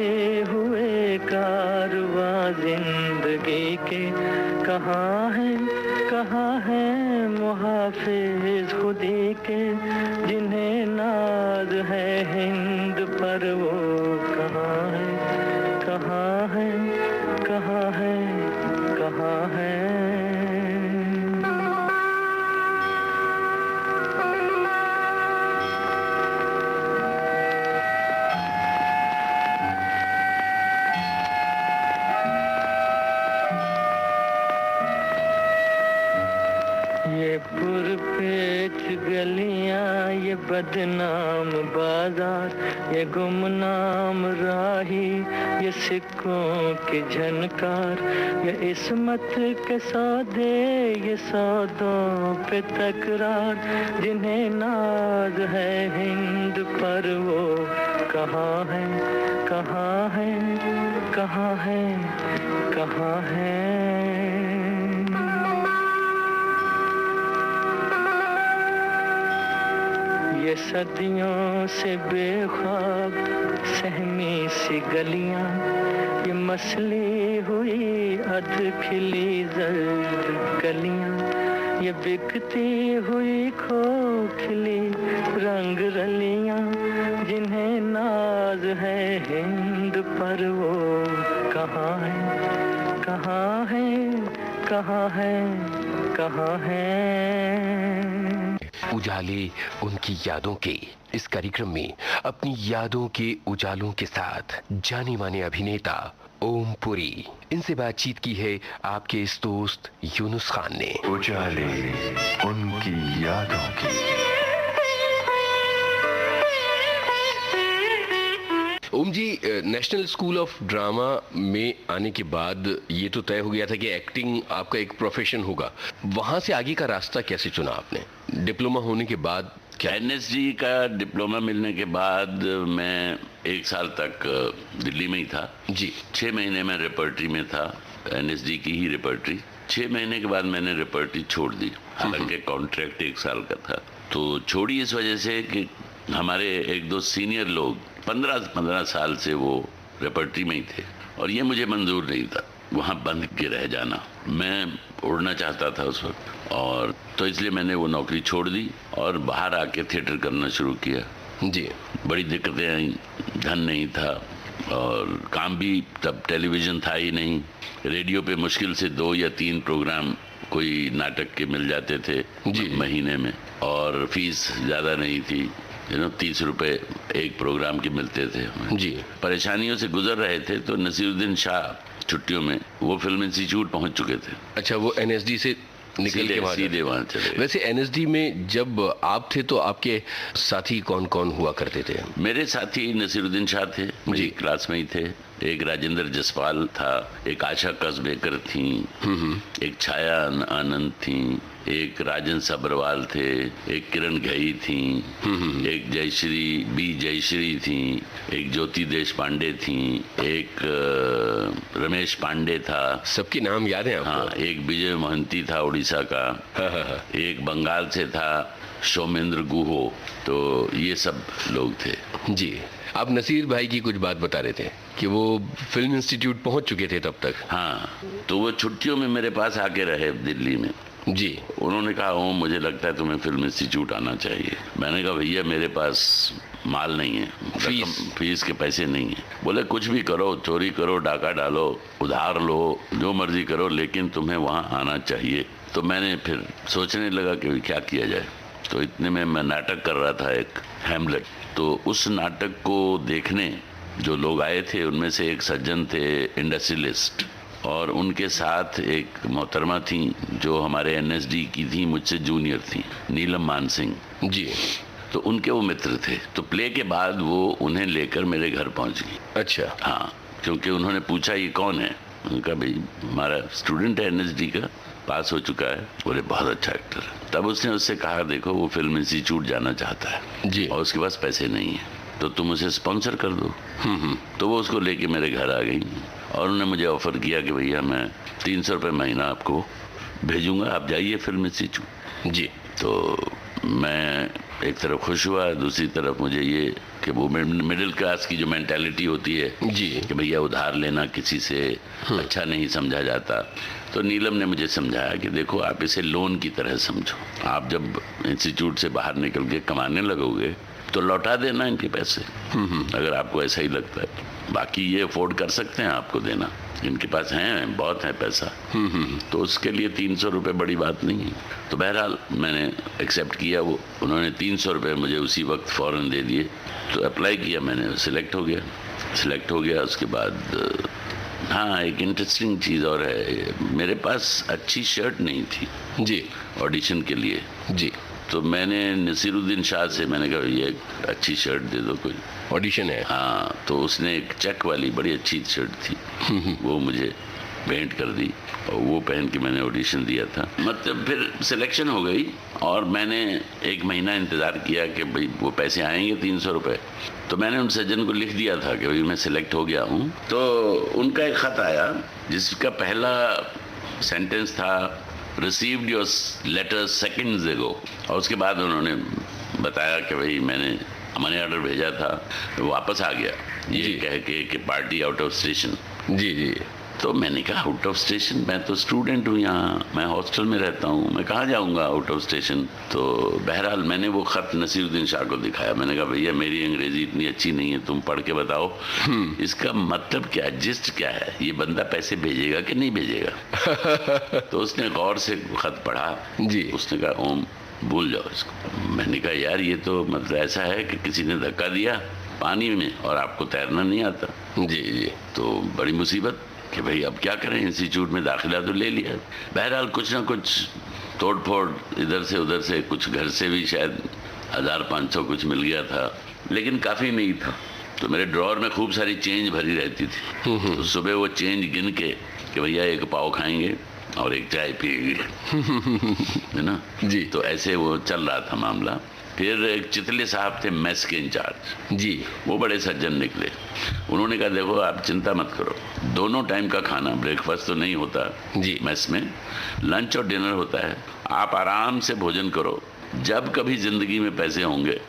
हुए कारवां जिंदगी के। कहाँ है मुहाफिज खुदी के, जिन्हें नाज है हिंद पर वो कहाँ है। बदनाम बाजार, ये गुमनाम राही, ये सिक्कों की झनकार, ये इस्मत के सौदे, ये सौदों पे तकरार, जिन्हें नाज है हिंद पर वो कहाँ है, कहाँ है, कहाँ है, कहाँ है। ये सदियों से बेख्वाब सहमी सी गलियां, ये मसली हुई अध खिली जर्द कलियां, ये बिकती हुई खोखली रंग रलियां, जिन्हें नाज है हिंद पर वो कहाँ है, कहाँ है, कहाँ है, कहाँ है। उजाले उनकी यादों के इस कार्यक्रम में अपनी यादों के उजालों के साथ जाने माने अभिनेता ओम पुरी, इनसे बातचीत की है आपके इस दोस्त यूनुस खान ने। उजाले उनकी यादों की। ओम जी, नेशनल स्कूल ऑफ ड्रामा में आने के बाद ये तो तय हो गया था कि एक्टिंग आपका एक प्रोफेशन होगा, वहां से आगे का रास्ता कैसे चुना आपने? डिप्लोमा होने के बाद क्या? एनएसडी का डिप्लोमा मिलने के बाद मैं 1 साल तक दिल्ली में ही था जी। 6 महीने में रेपर्टरी में था, एनएसडी की ही रेपर्टरी। 6 महीने के बाद मैंने रेपर्टरी छोड़ दी, हालांकि कॉन्ट्रैक्ट 1 साल का था। तो छोड़ी इस वजह से कि हमारे 1-2 सीनियर लोग 15 साल से वो रेपर्टरी में ही थे और ये मुझे मंजूर नहीं था वहाँ बंद के रह जाना। मैं उड़ना चाहता था उस वक्त, और तो इसलिए मैंने वो नौकरी छोड़ दी और बाहर आके थिएटर करना शुरू किया जी। बड़ी दिक्कतें आई, धन नहीं था और काम भी तब टेलीविज़न था ही नहीं। रेडियो पे मुश्किल से 2 या 3 प्रोग्राम कोई नाटक के मिल जाते थे जी महीने में, और फीस ज़्यादा नहीं थी, 30 रुपए एक प्रोग्राम के मिलते थे जी। परेशानियों से गुजर रहे थे, तो नसीरुद्दीन शाह छुट्टियों में वो फिल्म इंस्टीट्यूट पहुंच चुके थे। अच्छा, वो एनएसडी से निकल के सीधे वहाँ चले। वैसे एनएसडी में जब आप थे तो आपके साथी कौन कौन हुआ करते थे? मेरे साथी नसीरुद्दीन शाह थे, मेरी क्लास में ही थे। एक राजेंद्र जसपाल था, एक आशा कसबेकर थी, एक छाया आनंद थी, एक राजन सब्रवाल थे, एक किरण घई थी, एक जयश्री थी, एक ज्योति देश पांडे थी, एक रमेश पांडे था। सबके नाम याद हैं आपको? हाँ, एक विजय मोहंती था उड़ीसा का, एक बंगाल से था सोमेंद्र गुहो। तो ये सब लोग थे जी। आप नसीर भाई की कुछ बात बता रहे थे कि वो फिल्म इंस्टीट्यूट पहुंच चुके थे तब तक। हाँ, तो वो छुट्टियों में मेरे पास आके रहे दिल्ली में जी। उन्होंने कहा, ओम मुझे लगता है तुम्हें फिल्म इंस्टीट्यूट आना चाहिए। मैंने कहा, भैया मेरे पास माल नहीं है, फीस के पैसे नहीं है। बोले कुछ भी करो, चोरी करो, डाका डालो, उधार लो, जो मर्जी करो, लेकिन तुम्हें वहाँ आना चाहिए। तो मैंने फिर सोचने लगा कि क्या किया जाए। तो इतने में मैं नाटक कर रहा था, एक हैमलेट। तो उस नाटक को देखने जो लोग आए थे उनमें से एक सज्जन थे इंडस्ट्रियलिस्ट, और उनके साथ एक मोहतरमा थी जो हमारे एनएसडी की थी, मुझसे जूनियर थी, नीलम मान सिंह जी। तो उनके वो मित्र थे। तो प्ले के बाद वो उन्हें लेकर मेरे घर पहुंच गई। अच्छा। हाँ, क्योंकि उन्होंने पूछा ये कौन है। उनका भाई हमारा स्टूडेंट है एनएसडी का, पास हो चुका है। बोले बहुत अच्छा एक्टर है। तब उसने उससे कहा, देखो वो फिल्म इंस्टीट्यूट जाना चाहता है जी, और उसके पास पैसे नहीं है, तो तुम उसे स्पॉन्सर कर दो। तो वो उसको लेके मेरे घर आ गई और उन्होंने मुझे ऑफर किया कि भैया मैं 300 रुपये महीना आपको भेजूंगा, आप जाइए फिल्म इंस्टीट्यूट जी। तो मैं एक तरफ खुश हुआ, दूसरी तरफ मुझे ये कि वो मिडिल क्लास की जो मेंटालिटी होती है जी कि भैया उधार लेना किसी से अच्छा नहीं समझा जाता। तो नीलम ने मुझे समझाया कि देखो आप इसे लोन की तरह समझो, आप जब इंस्टीट्यूट से बाहर निकल के कमाने लगोगे तो लौटा देना इनके पैसे, अगर आपको ऐसा ही लगता है। बाकी ये अफोर्ड कर सकते हैं आपको देना, इनके पास हैं, बहुत है पैसा। तो उसके लिए 300 रुपये बड़ी बात नहीं है। तो बहरहाल मैंने एक्सेप्ट किया। वो उन्होंने 300 रुपये मुझे उसी वक्त फ़ौरन दे दिए। तो अप्लाई किया मैंने, सिलेक्ट हो गया। उसके बाद हाँ, एक इंटरेस्टिंग चीज़ और है, मेरे पास अच्छी शर्ट नहीं थी जी ऑडिशन के लिए जी। तो मैंने नसीरुद्दीन शाह से मैंने कहा ये एक अच्छी शर्ट दे दो कोई, ऑडिशन है। हाँ, तो उसने एक चेक वाली बड़ी अच्छी शर्ट थी, वो मुझे भेंट कर दी और वो पहन के मैंने ऑडिशन दिया था। मतलब फिर सिलेक्शन हो गई और मैंने 1 महीना इंतज़ार किया कि भाई वो पैसे आएंगे 300 रुपये। तो मैंने उन सज्जन को लिख दिया था कि भाई मैं सिलेक्ट हो गया हूँ। तो उनका एक ख़त आया जिसका पहला सेंटेंस था रिसीव्ड योर लेटर सेकंड्स एगो, और उसके बाद उन्होंने बताया कि भाई मैंने मनी ऑर्डर भेजा था, वापस आ गया ये कह के कि पार्टी आउट ऑफ स्टेशन। जी जी। तो मैंने कहा आउट ऑफ स्टेशन, मैं तो स्टूडेंट हूँ यहाँ, मैं हॉस्टल में रहता हूँ, मैं कहाँ जाऊँगा आउट ऑफ स्टेशन। तो बहरहाल मैंने वो ख़त नसीरुद्दीन शाह को दिखाया। मैंने कहा भैया मेरी अंग्रेज़ी इतनी अच्छी नहीं है, तुम पढ़ के बताओ इसका मतलब क्या, जिस्ट क्या है, ये बंदा पैसे भेजेगा कि नहीं भेजेगा। तो उसने गौर से ख़त पढ़ा जी। उसने कहा ओम भूल जाओ इसको। मैंने कहा यार ये तो मतलब ऐसा है कि किसी ने धक्का दिया पानी में और आपको तैरना नहीं आता। जी जी। तो बड़ी मुसीबत कि भाई अब क्या करें, इंस्टीट्यूट में दाखिला तो ले लिया। बहरहाल कुछ ना कुछ तोड़ फोड़ इधर से उधर से, कुछ घर से भी शायद 1500 कुछ मिल गया था, लेकिन काफ़ी नहीं था। तो मेरे ड्रॉअर में खूब सारी चेंज भरी रहती थी। तो सुबह वो चेंज गिन के कि भैया 1 पाव खाएंगे और 1 चाय पिएंगे, है ना जी। तो ऐसे वो चल रहा था मामला। फिर एक चितले साहब थे मेस के इंचार्ज जी, वो बड़े सज्जन निकले। उन्होंने कहा देखो आप चिंता मत करो, दोनों टाइम का खाना, ब्रेकफास्ट तो नहीं होता जी मेस में, लंच और डिनर होता है, आप आराम से भोजन करो, जब कभी जिंदगी में पैसे होंगे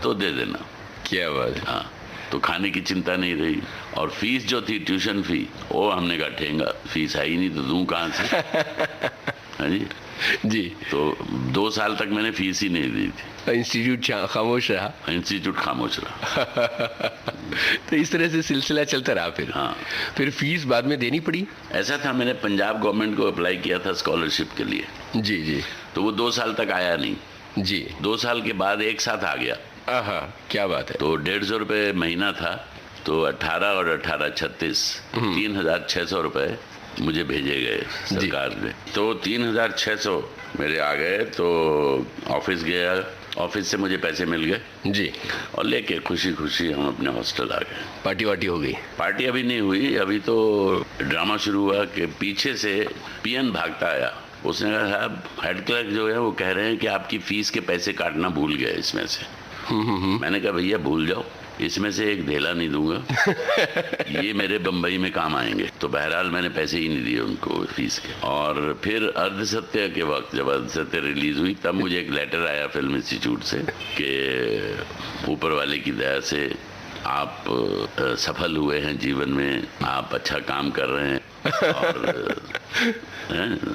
तो दे देना। क्या बात है। हाँ, तो खाने की चिंता नहीं रही। और फीस जो थी ट्यूशन फी, वो हमने कहा ठेंगा, फीस है ही नहीं तो दूं कहाँ से। हाँ जी जी। तो 2 साल तक मैंने फीस ही नहीं दी थी। इंस्टीट्यूट खामोश रहा। इंस्टीट्यूट खामोश रहा। तो इस तरह से सिलसिला चलता रहा। फिर हाँ, फिर फीस बाद में देनी पड़ी। ऐसा था मैंने पंजाब गवर्नमेंट को अप्लाई किया था स्कॉलरशिप के लिए जी जी। तो वो 2 साल तक आया नहीं जी। 2 साल के बाद एक साथ आ गया। क्या बात है। तो 150 रुपये महीना था, तो 18 और 18 36 3600 रुपये मुझे भेजे गए सरकार ने। तो 3600 मेरे आ गए। तो ऑफिस गया, ऑफिस से मुझे पैसे मिल गए जी, और लेके खुशी खुशी हम अपने हॉस्टल आ गए। पार्टी वार्टी हो गई? पार्टी अभी नहीं हुई, अभी तो ड्रामा शुरू हुआ कि पीछे से पीएन भागता आया। उसने कहा साहब हेड क्लर्क जो है वो कह रहे हैं कि आपकी फीस के पैसे काटना भूल गए इसमें से। मैंने कहा भैया भूल जाओ, इसमें से एक धेला नहीं दूंगा, ये मेरे बम्बई में काम आएंगे। तो बहरहाल मैंने पैसे ही नहीं दिए उनको फीस के। और फिर अर्धसत्य के वक्त जब अर्धसत्य रिलीज हुई तब मुझे एक लेटर आया फिल्म इंस्टीट्यूट से कि ऊपर वाले की दया से आप सफल हुए हैं जीवन में, आप अच्छा काम कर रहे हैं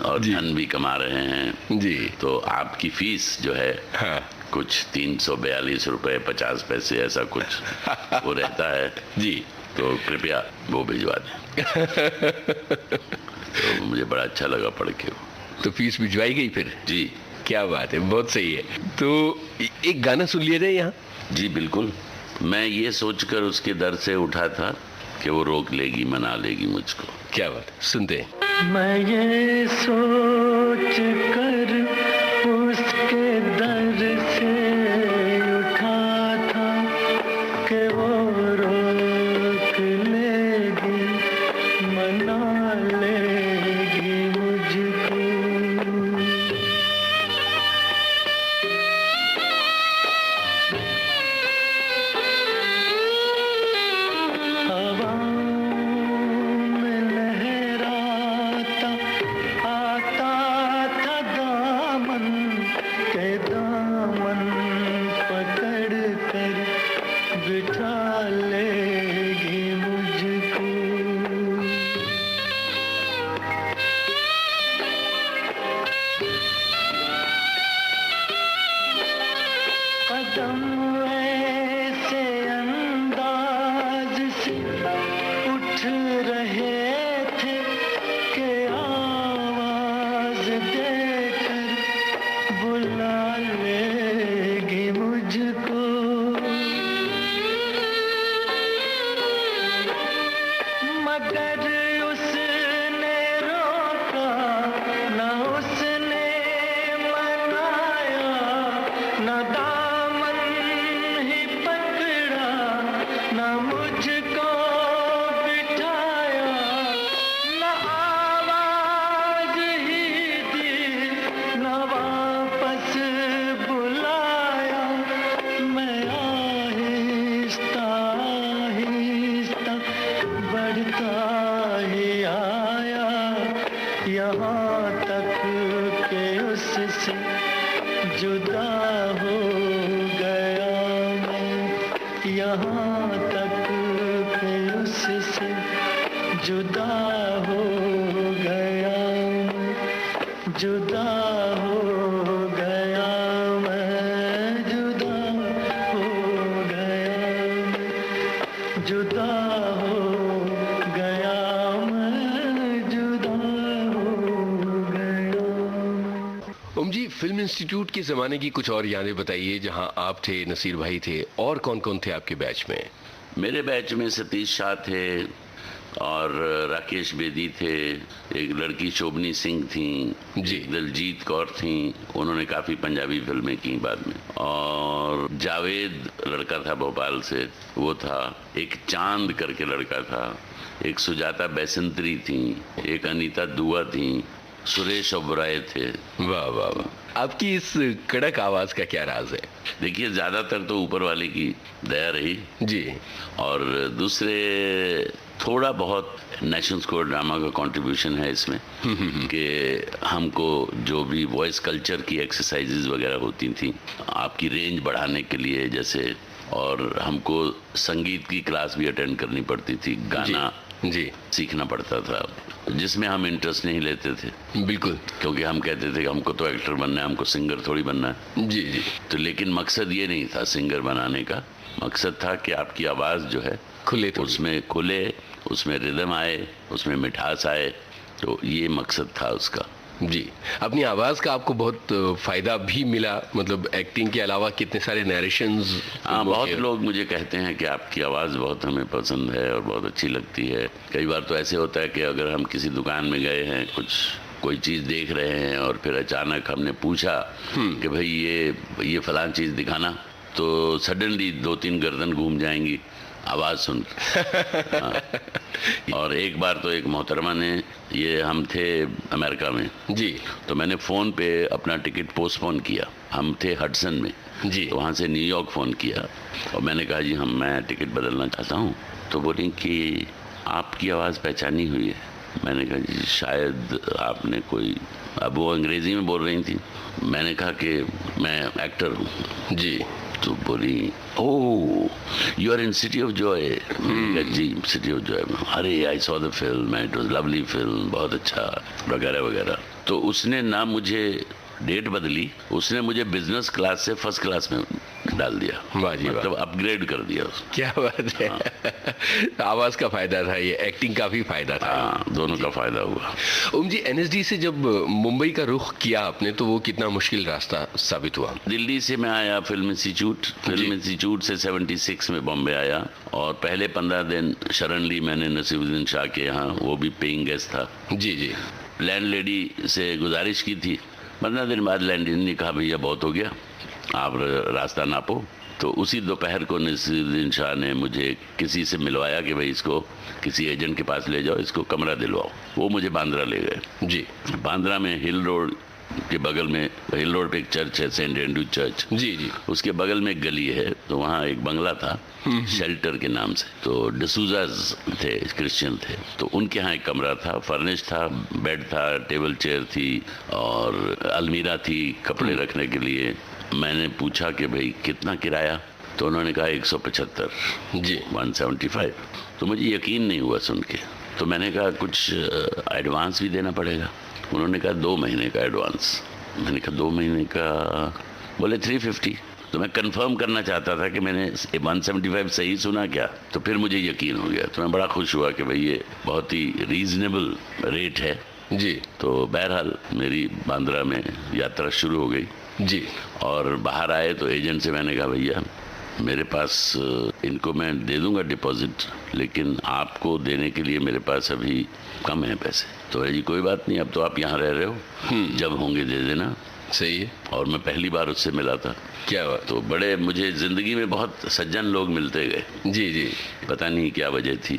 और धन भी कमा रहे हैं जी। तो आपकी फीस जो है कुछ 342 रुपये 50 पैसे ऐसा कुछ वो रहता है जी, तो कृपया वो भिजवा दें। तो मुझे बड़ा अच्छा लगा पढ़ के। तो फीस भिजवाई गई फिर जी? क्या बात है, बहुत सही है। तो एक गाना सुन लिया जाए यहाँ? जी बिल्कुल। मैं ये सोचकर उसके दर से उठा था कि वो रोक लेगी, मना लेगी मुझको। क्या बात, सुनते हैं। मैं ये सोच कर उसके दर से उठा था कि वो रोक लेगी, मना लेगी मुझको। हवा में लहराता आता था जुदा हो गया मैं, जुदा हो गया मैं, जुदा हो गया मैं, जुदा हो गया मैं, जुदा हो गया। ओम जी, फिल्म इंस्टीट्यूट के ज़माने की कुछ और यादें बताइए, जहां आप थे, नसीर भाई थे, और कौन कौन थे आपके बैच में? मेरे बैच में सतीश शाह थे और राकेश बेदी थे, एक लड़की शोभनी सिंह थी जी, दलजीत कौर थी, उन्होंने काफ़ी पंजाबी फिल्में की बाद में, और जावेद लड़का था भोपाल से, वो था, एक चांद करके लड़का था, एक सुजाता बैसंत्री थी, एक अनीता दुआ थी, सुरेश ओबराय थे। वाह वाह वाह, आपकी इस कड़क आवाज का क्या राज है? देखिए, ज्यादातर तो ऊपर वाले की दया रही जी, और दूसरे थोड़ा बहुत नेशनल स्कोर ड्रामा का कंट्रीब्यूशन है इसमें कि हमको जो भी वॉइस कल्चर की एक्सरसाइजेज वगैरह होती थी आपकी रेंज बढ़ाने के लिए, जैसे, और हमको संगीत की क्लास भी अटेंड करनी पड़ती थी, गाना जी सीखना पड़ता था, जिसमें हम इंटरेस्ट नहीं लेते थे बिल्कुल, क्योंकि हम कहते थे कि हमको तो एक्टर बनना है, हमको सिंगर थोड़ी बनना है। जी जी। तो लेकिन मकसद ये नहीं था सिंगर बनाने का, मकसद था कि आपकी आवाज़ जो है खुले, उसमें खुले, उसमें रिदम आए, उसमें मिठास आए, तो ये मकसद था उसका। जी, अपनी आवाज़ का आपको बहुत फ़ायदा भी मिला, मतलब एक्टिंग के अलावा कितने सारे नरेशंस? हाँ, बहुत लोग मुझे कहते हैं कि आपकी आवाज़ बहुत हमें पसंद है और बहुत अच्छी लगती है। कई बार तो ऐसे होता है कि अगर हम किसी दुकान में गए हैं, कोई चीज़ देख रहे हैं और फिर अचानक हमने पूछा कि भाई ये फलां चीज़ दिखाना, तो सडनली 2-3 गर्दन घूम जाएंगी आवाज़ सुन। हाँ। और एक बार तो एक मोहतरमा ने, ये हम थे अमेरिका में जी, तो मैंने फ़ोन पे अपना टिकट पोस्टपोन किया, हम थे हडसन में जी, तो वहाँ से न्यूयॉर्क फ़ोन किया और मैंने कहा जी मैं टिकट बदलना चाहता हूँ। तो बोली कि आपकी आवाज़ पहचानी हुई है। मैंने कहा जी शायद आपने कोई, अब वो अंग्रेज़ी में बोल रही थी, मैंने कहा कि मैं एक्टर हूँ जी। तो बोली oh you are in city of joy. जी सिटी ऑफ जॉय। अरे I saw the film, it was lovely film, बहुत अच्छा वगैरह वगैरह। तो उसने ना मुझे डेट बदली, उसने मुझे बिजनेस क्लास से फर्स्ट क्लास में डाल दिया। वाह जी, मतलब अपग्रेड कर दिया उसने। क्या बात है। हाँ। आवाज का फायदा था, ये एक्टिंग का भी फायदा था। हाँ, दोनों का फायदा हुआ। ओम जी, एनएसडी से जब मुंबई का रुख किया आपने, तो वो कितना मुश्किल रास्ता साबित हुआ? दिल्ली से मैं आया फिल्म इंस्टीट्यूट से 76 में बॉम्बे आया और पहले 15 दिन शरण ली मैंने नसीरुद्दीन शाह के यहाँ, वो भी पेइंग गेस्ट था। जी जी। लैंडलेडी से गुजारिश की थी, 15 दिन बाद लैंडलेडी ने कहा भैया बहुत हो गया, आप रास्ता नापो। तो उसी दोपहर को नसीरुद्दीन शाह ने मुझे किसी से मिलवाया कि भाई इसको किसी एजेंट के पास ले जाओ, इसको कमरा दिलवाओ। वो मुझे बांद्रा ले गए। जी, बांद्रा में हिल रोड के बगल में, हिल रोड पे एक चर्च है, सेंट एंड्रू चर्च। जी जी। उसके बगल में एक गली है, तो वहाँ एक बंगला था शेल्टर के नाम से। तो डिसूजाज थे, क्रिश्चियन थे, तो उनके यहाँ एक कमरा था, फर्निश था, बेड था, टेबल चेयर थी और अलमीरा थी कपड़े रखने के लिए। मैंने पूछा कि भाई कितना किराया, तो उन्होंने कहा 175 जी 175। तो मुझे यकीन नहीं हुआ सुन के, तो मैंने कहा कुछ एडवांस भी देना पड़ेगा। उन्होंने कहा 2 महीने का एडवांस। मैंने कहा 2 महीने का, बोले 350। तो मैं कंफर्म करना चाहता था कि मैंने 175 सही सुना क्या, तो फिर मुझे यकीन हो गया। तो मैं बड़ा खुश हुआ कि भाई ये बहुत ही रीजनेबल रेट है जी। तो बहरहाल मेरी बांद्रा में यात्रा शुरू हो गई जी। और बाहर आए तो एजेंट से मैंने कहा भैया मेरे पास इनको मैं दे दूंगा डिपॉजिट, लेकिन आपको देने के लिए मेरे पास अभी कम है पैसे। तो जी कोई बात नहीं, अब तो आप यहाँ रह रहे हो, जब होंगे दे देना। सही है। और मैं पहली बार उससे मिला था। क्या बात। तो बड़े मुझे जिंदगी में बहुत सज्जन लोग मिलते गए जी जी, पता नहीं क्या वजह थी।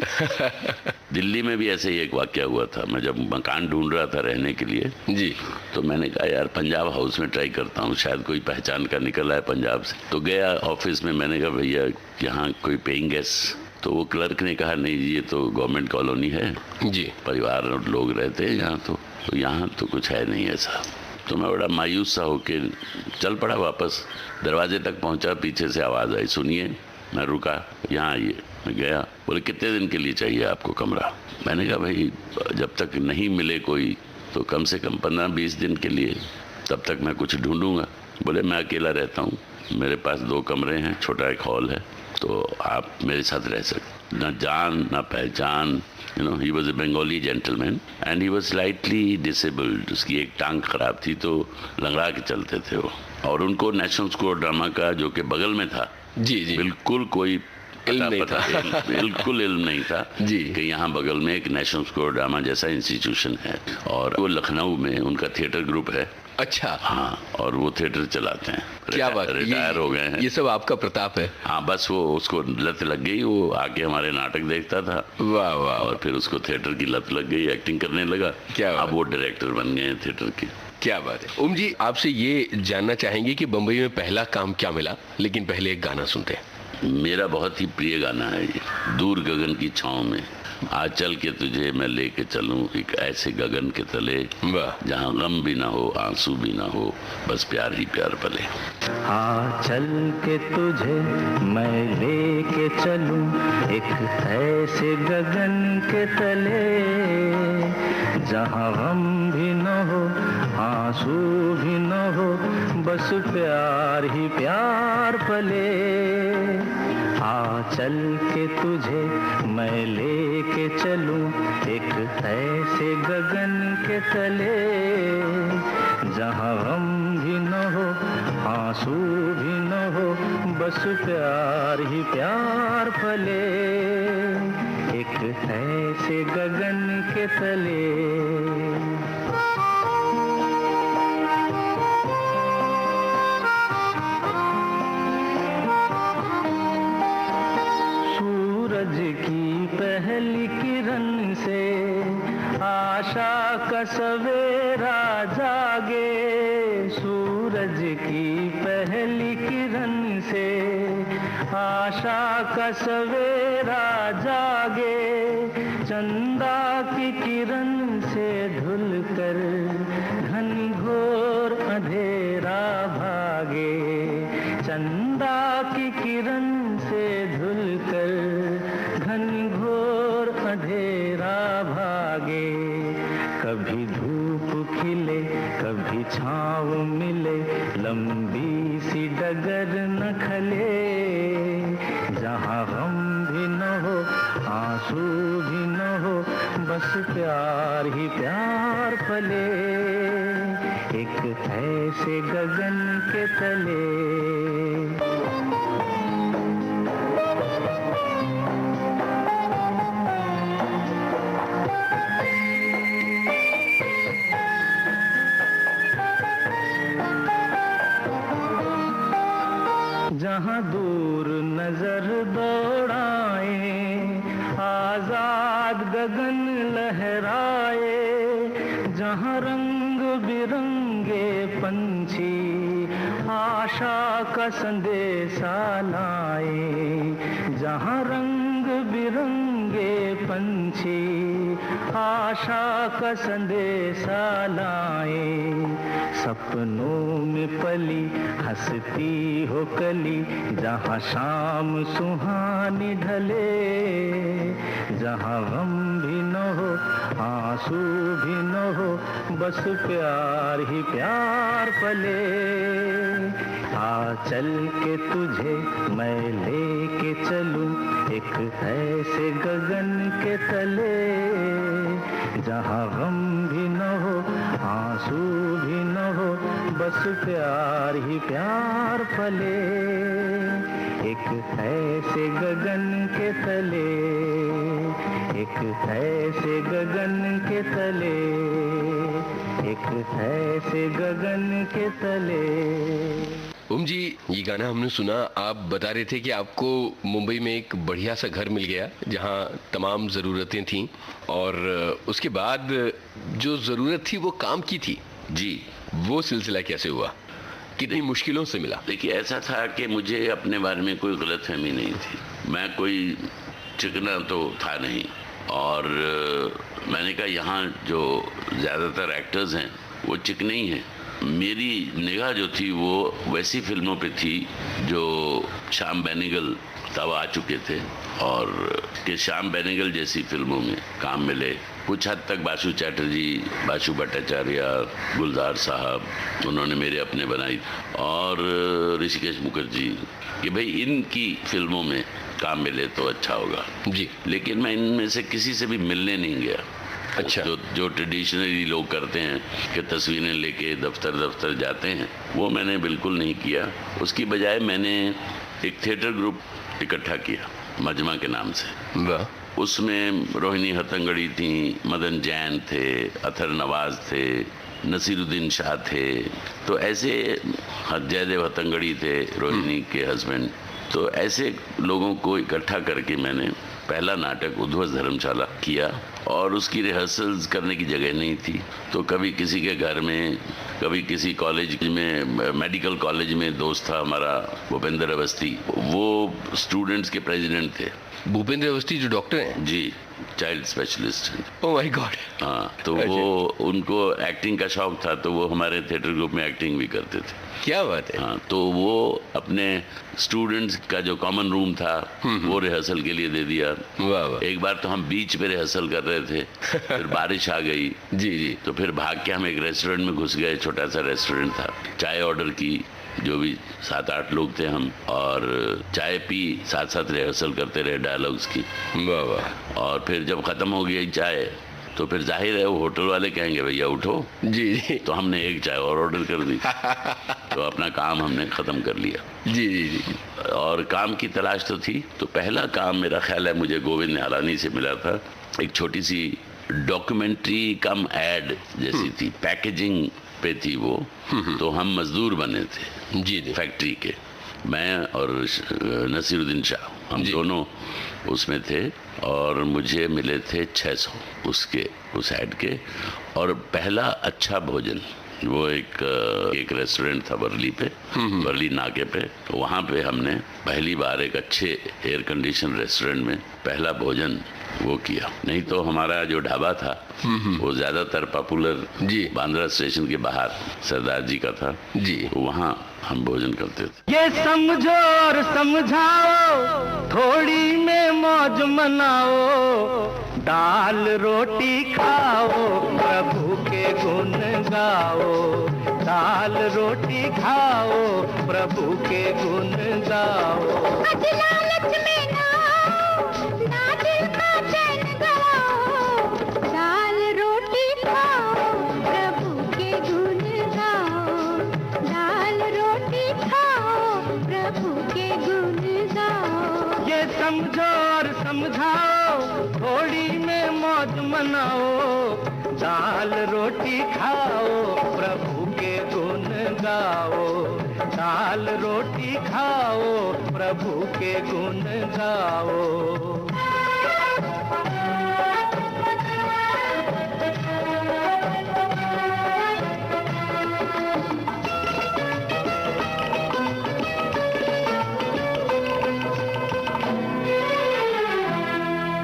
दिल्ली में भी ऐसे ही एक वाकया हुआ था। मैं जब मकान ढूंढ रहा था रहने के लिए जी, तो मैंने कहा यार पंजाब हाउस में ट्राई करता हूँ, शायद कोई पहचान का निकल आए पंजाब से। तो गया ऑफिस में, मैंने कहा भैया यहाँ कोई पेइंग गेस्ट, तो वो क्लर्क ने कहा नहीं जी ये तो गवर्नमेंट कॉलोनी है जी, परिवार और लोग रहते हैं यहाँ, तो यहाँ तो कुछ है नहीं ऐसा। तो मैं बड़ा मायूस सा होके चल पड़ा वापस। दरवाजे तक पहुँचा, पीछे से आवाज़ आई सुनिए। मैं रुका, यहाँ आइए। मैं गया, बोले कितने दिन के लिए चाहिए आपको कमरा? मैंने कहा भाई जब तक नहीं मिले कोई तो कम से कम 15-20 दिन के लिए, तब तक मैं कुछ ढूंढूंगा। बोले मैं अकेला रहता हूँ, मेरे पास 2 कमरे हैं, छोटा एक हॉल है, तो आप मेरे साथ रह सकते। ना जान ना पहचान, you know, he was a Bengali gentleman and he was slightly disabled. उसकी एक टांग खराब थी तो लंगड़ा के चलते थे वो। और उनको नेशनल स्कूल ऑफ ड्रामा का जो कि बगल में था, जी जी, बिल्कुल कोई इल्म नहीं था, बिल्कुल इल्म नहीं था जी कि यहाँ बगल में एक नेशनल स्कूल ऑफ ड्रामा जैसा इंस्टीट्यूशन है। और वो लखनऊ में उनका थिएटर ग्रुप है। अच्छा, हाँ, और वो थिएटर चलाते हैं। क्या बात, रिटायर हो गए हैं। ये सब आपका प्रताप है। हाँ, बस वो उसको लत लग गई, वो आके हमारे नाटक देखता था। वाह वाह। और फिर उसको थिएटर की लत लग गई, एक्टिंग करने लगा। क्या अब वो डायरेक्टर बन गए हैं थिएटर के। क्या बात है। ओम जी, आपसे ये जानना चाहेंगे कि बम्बई में पहला काम क्या मिला, लेकिन पहले एक गाना सुनते हैं। मेरा बहुत ही प्रिय गाना है ये, दूर गगन की छाँव में आज चल के तुझे मैं लेके चलूं एक ऐसे गगन के तले, जहाँ गम भी ना हो आंसू भी ना हो, बस प्यार ही प्यार पले। हाँ चल के तुझे मैं लेके चलूं एक ऐसे गगन के तले, जहाँ गम भी न हो आंसू भी न हो, बस प्यार ही प्यार पले। हाँ चल के तुझे मैं लेके चलूं एक ऐसे गगन के तले, जहाँ गम भी न हो आंसू भी न हो, बस प्यार ही प्यार पले। एक ऐसे गगन के तले। सूरज की पहली किरण से आशा का सवेरा जागे, सूरज की पहली किरण से आशा का सवेरा जागे, चंदा की किरण से धुल कर घनघोर अंधेरा भागे, चंदा की किरण से धुल कर घनघोर अंधेरा भागे। कभी धूप खिले कभी छाँव मिले, लंबी सी डगर न खले, जहाँ गम भी न हो आंसू भी न हो, बस प्यार ही प्यार पले। एक ऐसे गगन के तले। जहाँ दूर नजर दौड़ाए आजाद गगन लहराए, जहाँ रंग बिरंगे पंछी आशा का संदेशा लाए, जहाँ रंग बिरंगे पंछी आशा का संदेशा लाए, सपनों में पली हंसती हो कली, जहाँ शाम सुहानी ढले, जहाँ गम भी न हो आंसू भी न हो, बस प्यार ही प्यार पले। आ चल के तुझे मैं लेके चलूं एक ऐसे गगन के तले, जहाँ गम भी न हो आंसू भी न हो, बस प्यार ही प्यार पले। एक ऐसे गगन के तले, एक ऐसे गगन के तले, एक ऐसे गगन के तले। ओम जी, ये गाना हमने सुना, आप बता रहे थे कि आपको मुंबई में एक बढ़िया सा घर मिल गया जहाँ तमाम ज़रूरतें थीं, और उसके बाद जो ज़रूरत थी वो काम की थी जी। वो सिलसिला कैसे हुआ, कितनी मुश्किलों से मिला? देखिए, ऐसा था कि मुझे अपने बारे में कोई गलतफहमी नहीं थी, मैं कोई चिकना तो था नहीं, और मैंने कहा यहाँ जो ज़्यादातर एक्टर्स हैं वो चिकने ही हैं। मेरी निगाह जो थी वो वैसी फिल्मों पे थी जो श्याम बेनेगल तब आ चुके थे और कि श्याम बेनेगल जैसी फिल्मों में काम मिले। कुछ हद तक बासु चैटर्जी, बासु भट्टाचार्य, गुलजार साहब, उन्होंने मेरे अपने बनाई, और ऋषिकेश मुखर्जी, कि भाई इनकी फिल्मों में काम मिले तो अच्छा होगा जी। लेकिन मैं इनमें से किसी से भी मिलने नहीं गया। अच्छा। जो ट्रेडिशनली लोग करते हैं कि तस्वीरें लेके दफ्तर जाते हैं, वो मैंने बिल्कुल नहीं किया। उसकी बजाय मैंने एक थिएटर ग्रुप इकट्ठा किया मजमा के नाम से। वाह। उसमें रोहिणी हथंगड़ी थी, मदन जैन थे, अथर नवाज थे, नसीरुद्दीन शाह थे, तो ऐसे जयदेव हथंगड़ी थे, रोहिणी के हस्बैंड। तो ऐसे लोगों को इकट्ठा करके मैंने पहला नाटक उध्वस धर्मशाला किया, और उसकी रिहर्सल्स करने की जगह नहीं थी, तो कभी किसी के घर में, कभी किसी कॉलेज में, मेडिकल कॉलेज में दोस्त था हमारा भूपेंद्र अवस्थी, वो स्टूडेंट्स के प्रेसिडेंट थे। भूपेंद्र अवस्थी जो डॉक्टर हैं? जी, child specialist. Oh my god. हाँ, तो वो उनको एक्टिंग का शौक था, तो वो हमारे थिएटर ग्रुप में एक्टिंग भी करते थे। क्या बात है। हाँ, तो वो अपने स्टूडेंट्स का जो कॉमन रूम था वो रिहर्सल के लिए दे दिया। वाह वाह। एक बार तो हम बीच पे रिहर्सल कर रहे थे, फिर बारिश आ गई। जी जी। तो फिर भाग के हम एक रेस्टोरेंट में घुस गए, छोटा सा रेस्टोरेंट था, चाय ऑर्डर की, जो भी 7-8 लोग थे हम, और चाय पी, साथ साथ रिहर्सल करते रहे डायलॉग्स की। वाह वाह। और फिर जब खत्म हो गई चाय, तो फिर जाहिर है वो होटल वाले कहेंगे भैया उठो। जी जी। तो हमने एक चाय और ऑर्डर कर दी। तो अपना काम हमने ख़त्म कर लिया। जी जी जी। और काम की तलाश तो थी। तो पहला काम मेरा ख्याल है मुझे गोविंद निहालानी से मिला था। एक छोटी सी डॉक्यूमेंट्री कम एड जैसी थी, पैकेजिंग पे थी वो। तो हम मजदूर बने थे जी जी। फैक्ट्री के, मैं और नसीरुद्दीन शाह, हम दोनों उसमें थे, और मुझे मिले थे 600 उस ऐड के। और पहला अच्छा भोजन, वो एक रेस्टोरेंट था वर्ली पे, वर्ली नाके पे, वहाँ पे हमने पहली बार एक अच्छे एयर कंडीशन रेस्टोरेंट में पहला भोजन वो किया। नहीं तो हमारा जो ढाबा था वो ज्यादातर पॉपुलर जी बांद्रा स्टेशन के बाहर सरदार जी का था जी, वहाँ हम भोजन करते थे। ये समझो और समझाओ, थोड़ी में मौज मनाओ, दाल रोटी खाओ, प्रभु के गुण गाओ, दाल रोटी खाओ, प्रभु के गुण गाओ। लालच में ना दिल का चैन गवाओ, दाल रोटी खाओ, प्रभु के गुण गाओ, दाल रोटी खाओ, प्रभु के गुण गाओ। ये समझो और समझाओ, थोड़ी में मौज मनाओ, दाल रोटी खाओ, प्रभु के गुण गाओ, दाल रोटी खाओ, प्रभु के गुण गाओ।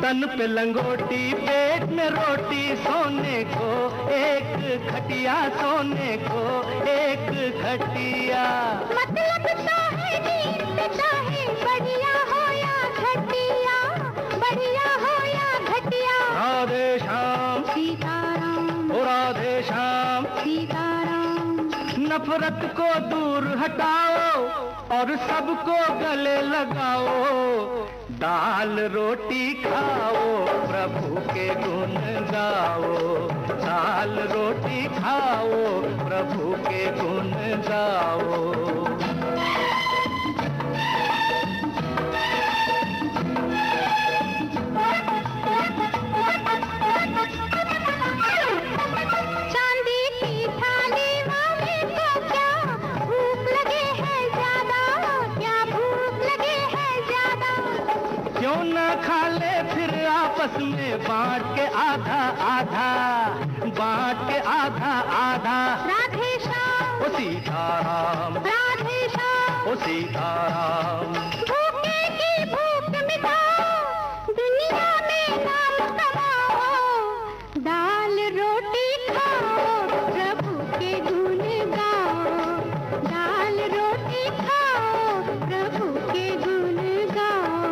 तन पे लंगोटी, पेट में रोटी, सोने को एक खटिया, सोने को एक खटिया। मतलब तो है नींद चाहे बढ़िया हो या घटिया, बढ़िया हो या घटिया। राधे श्याम सीताराम, ओ राधे श्याम सीताराम। नफरत को दूर हटाओ और सबको गले लगाओ, दाल रोटी खाओ, प्रभु के गुण गाओ, दाल रोटी खाओ, प्रभु के गुण गाओ। चांदी की थाली वाले को क्या भूख लगे है ज्यादा, क्या भूख लगे है ज्यादा। क्यों न खा ले फिर आपस में बांट के आधा आधा, बांट के आधा आधा। राधे श्याम, ओ सीताराम, राधे श्याम। ओ सीताराम। भूखे की भूख मिटाओ, दुनिया में नाम कमाओ, दाल रोटी खाओ, प्रभु के गुण गाओ, दाल रोटी खाओ, प्रभु के गुण गाओ।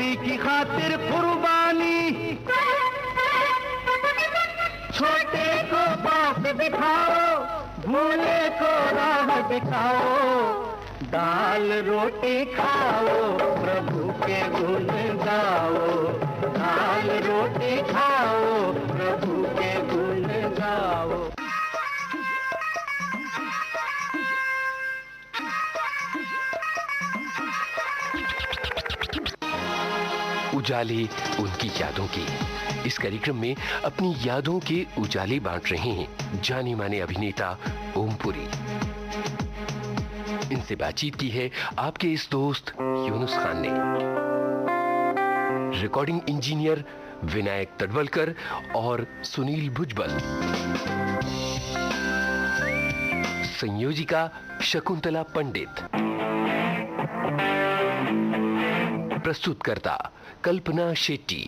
बेटी की खातिर कुर्बानी, छोटे को बात दिखाओ, भूले को राह दिखाओ, दाल रोटी खाओ, प्रभु के गुण गाओ, दाल रोटी खाओ, प्रभु के गुण गाओ। उजाले उनकी यादों की। इस कार्यक्रम में अपनी यादों के उजाले बांट रहे हैं जाने माने अभिनेता ओमपुरी। इनसे बातचीत की है आपके इस दोस्त यूनुस खान ने। रिकॉर्डिंग इंजीनियर विनायक तडवलकर और सुनील भुजबल, संयोजिका शकुंतला पंडित, प्रस्तुतकर्ता कल्पना शेट्टी।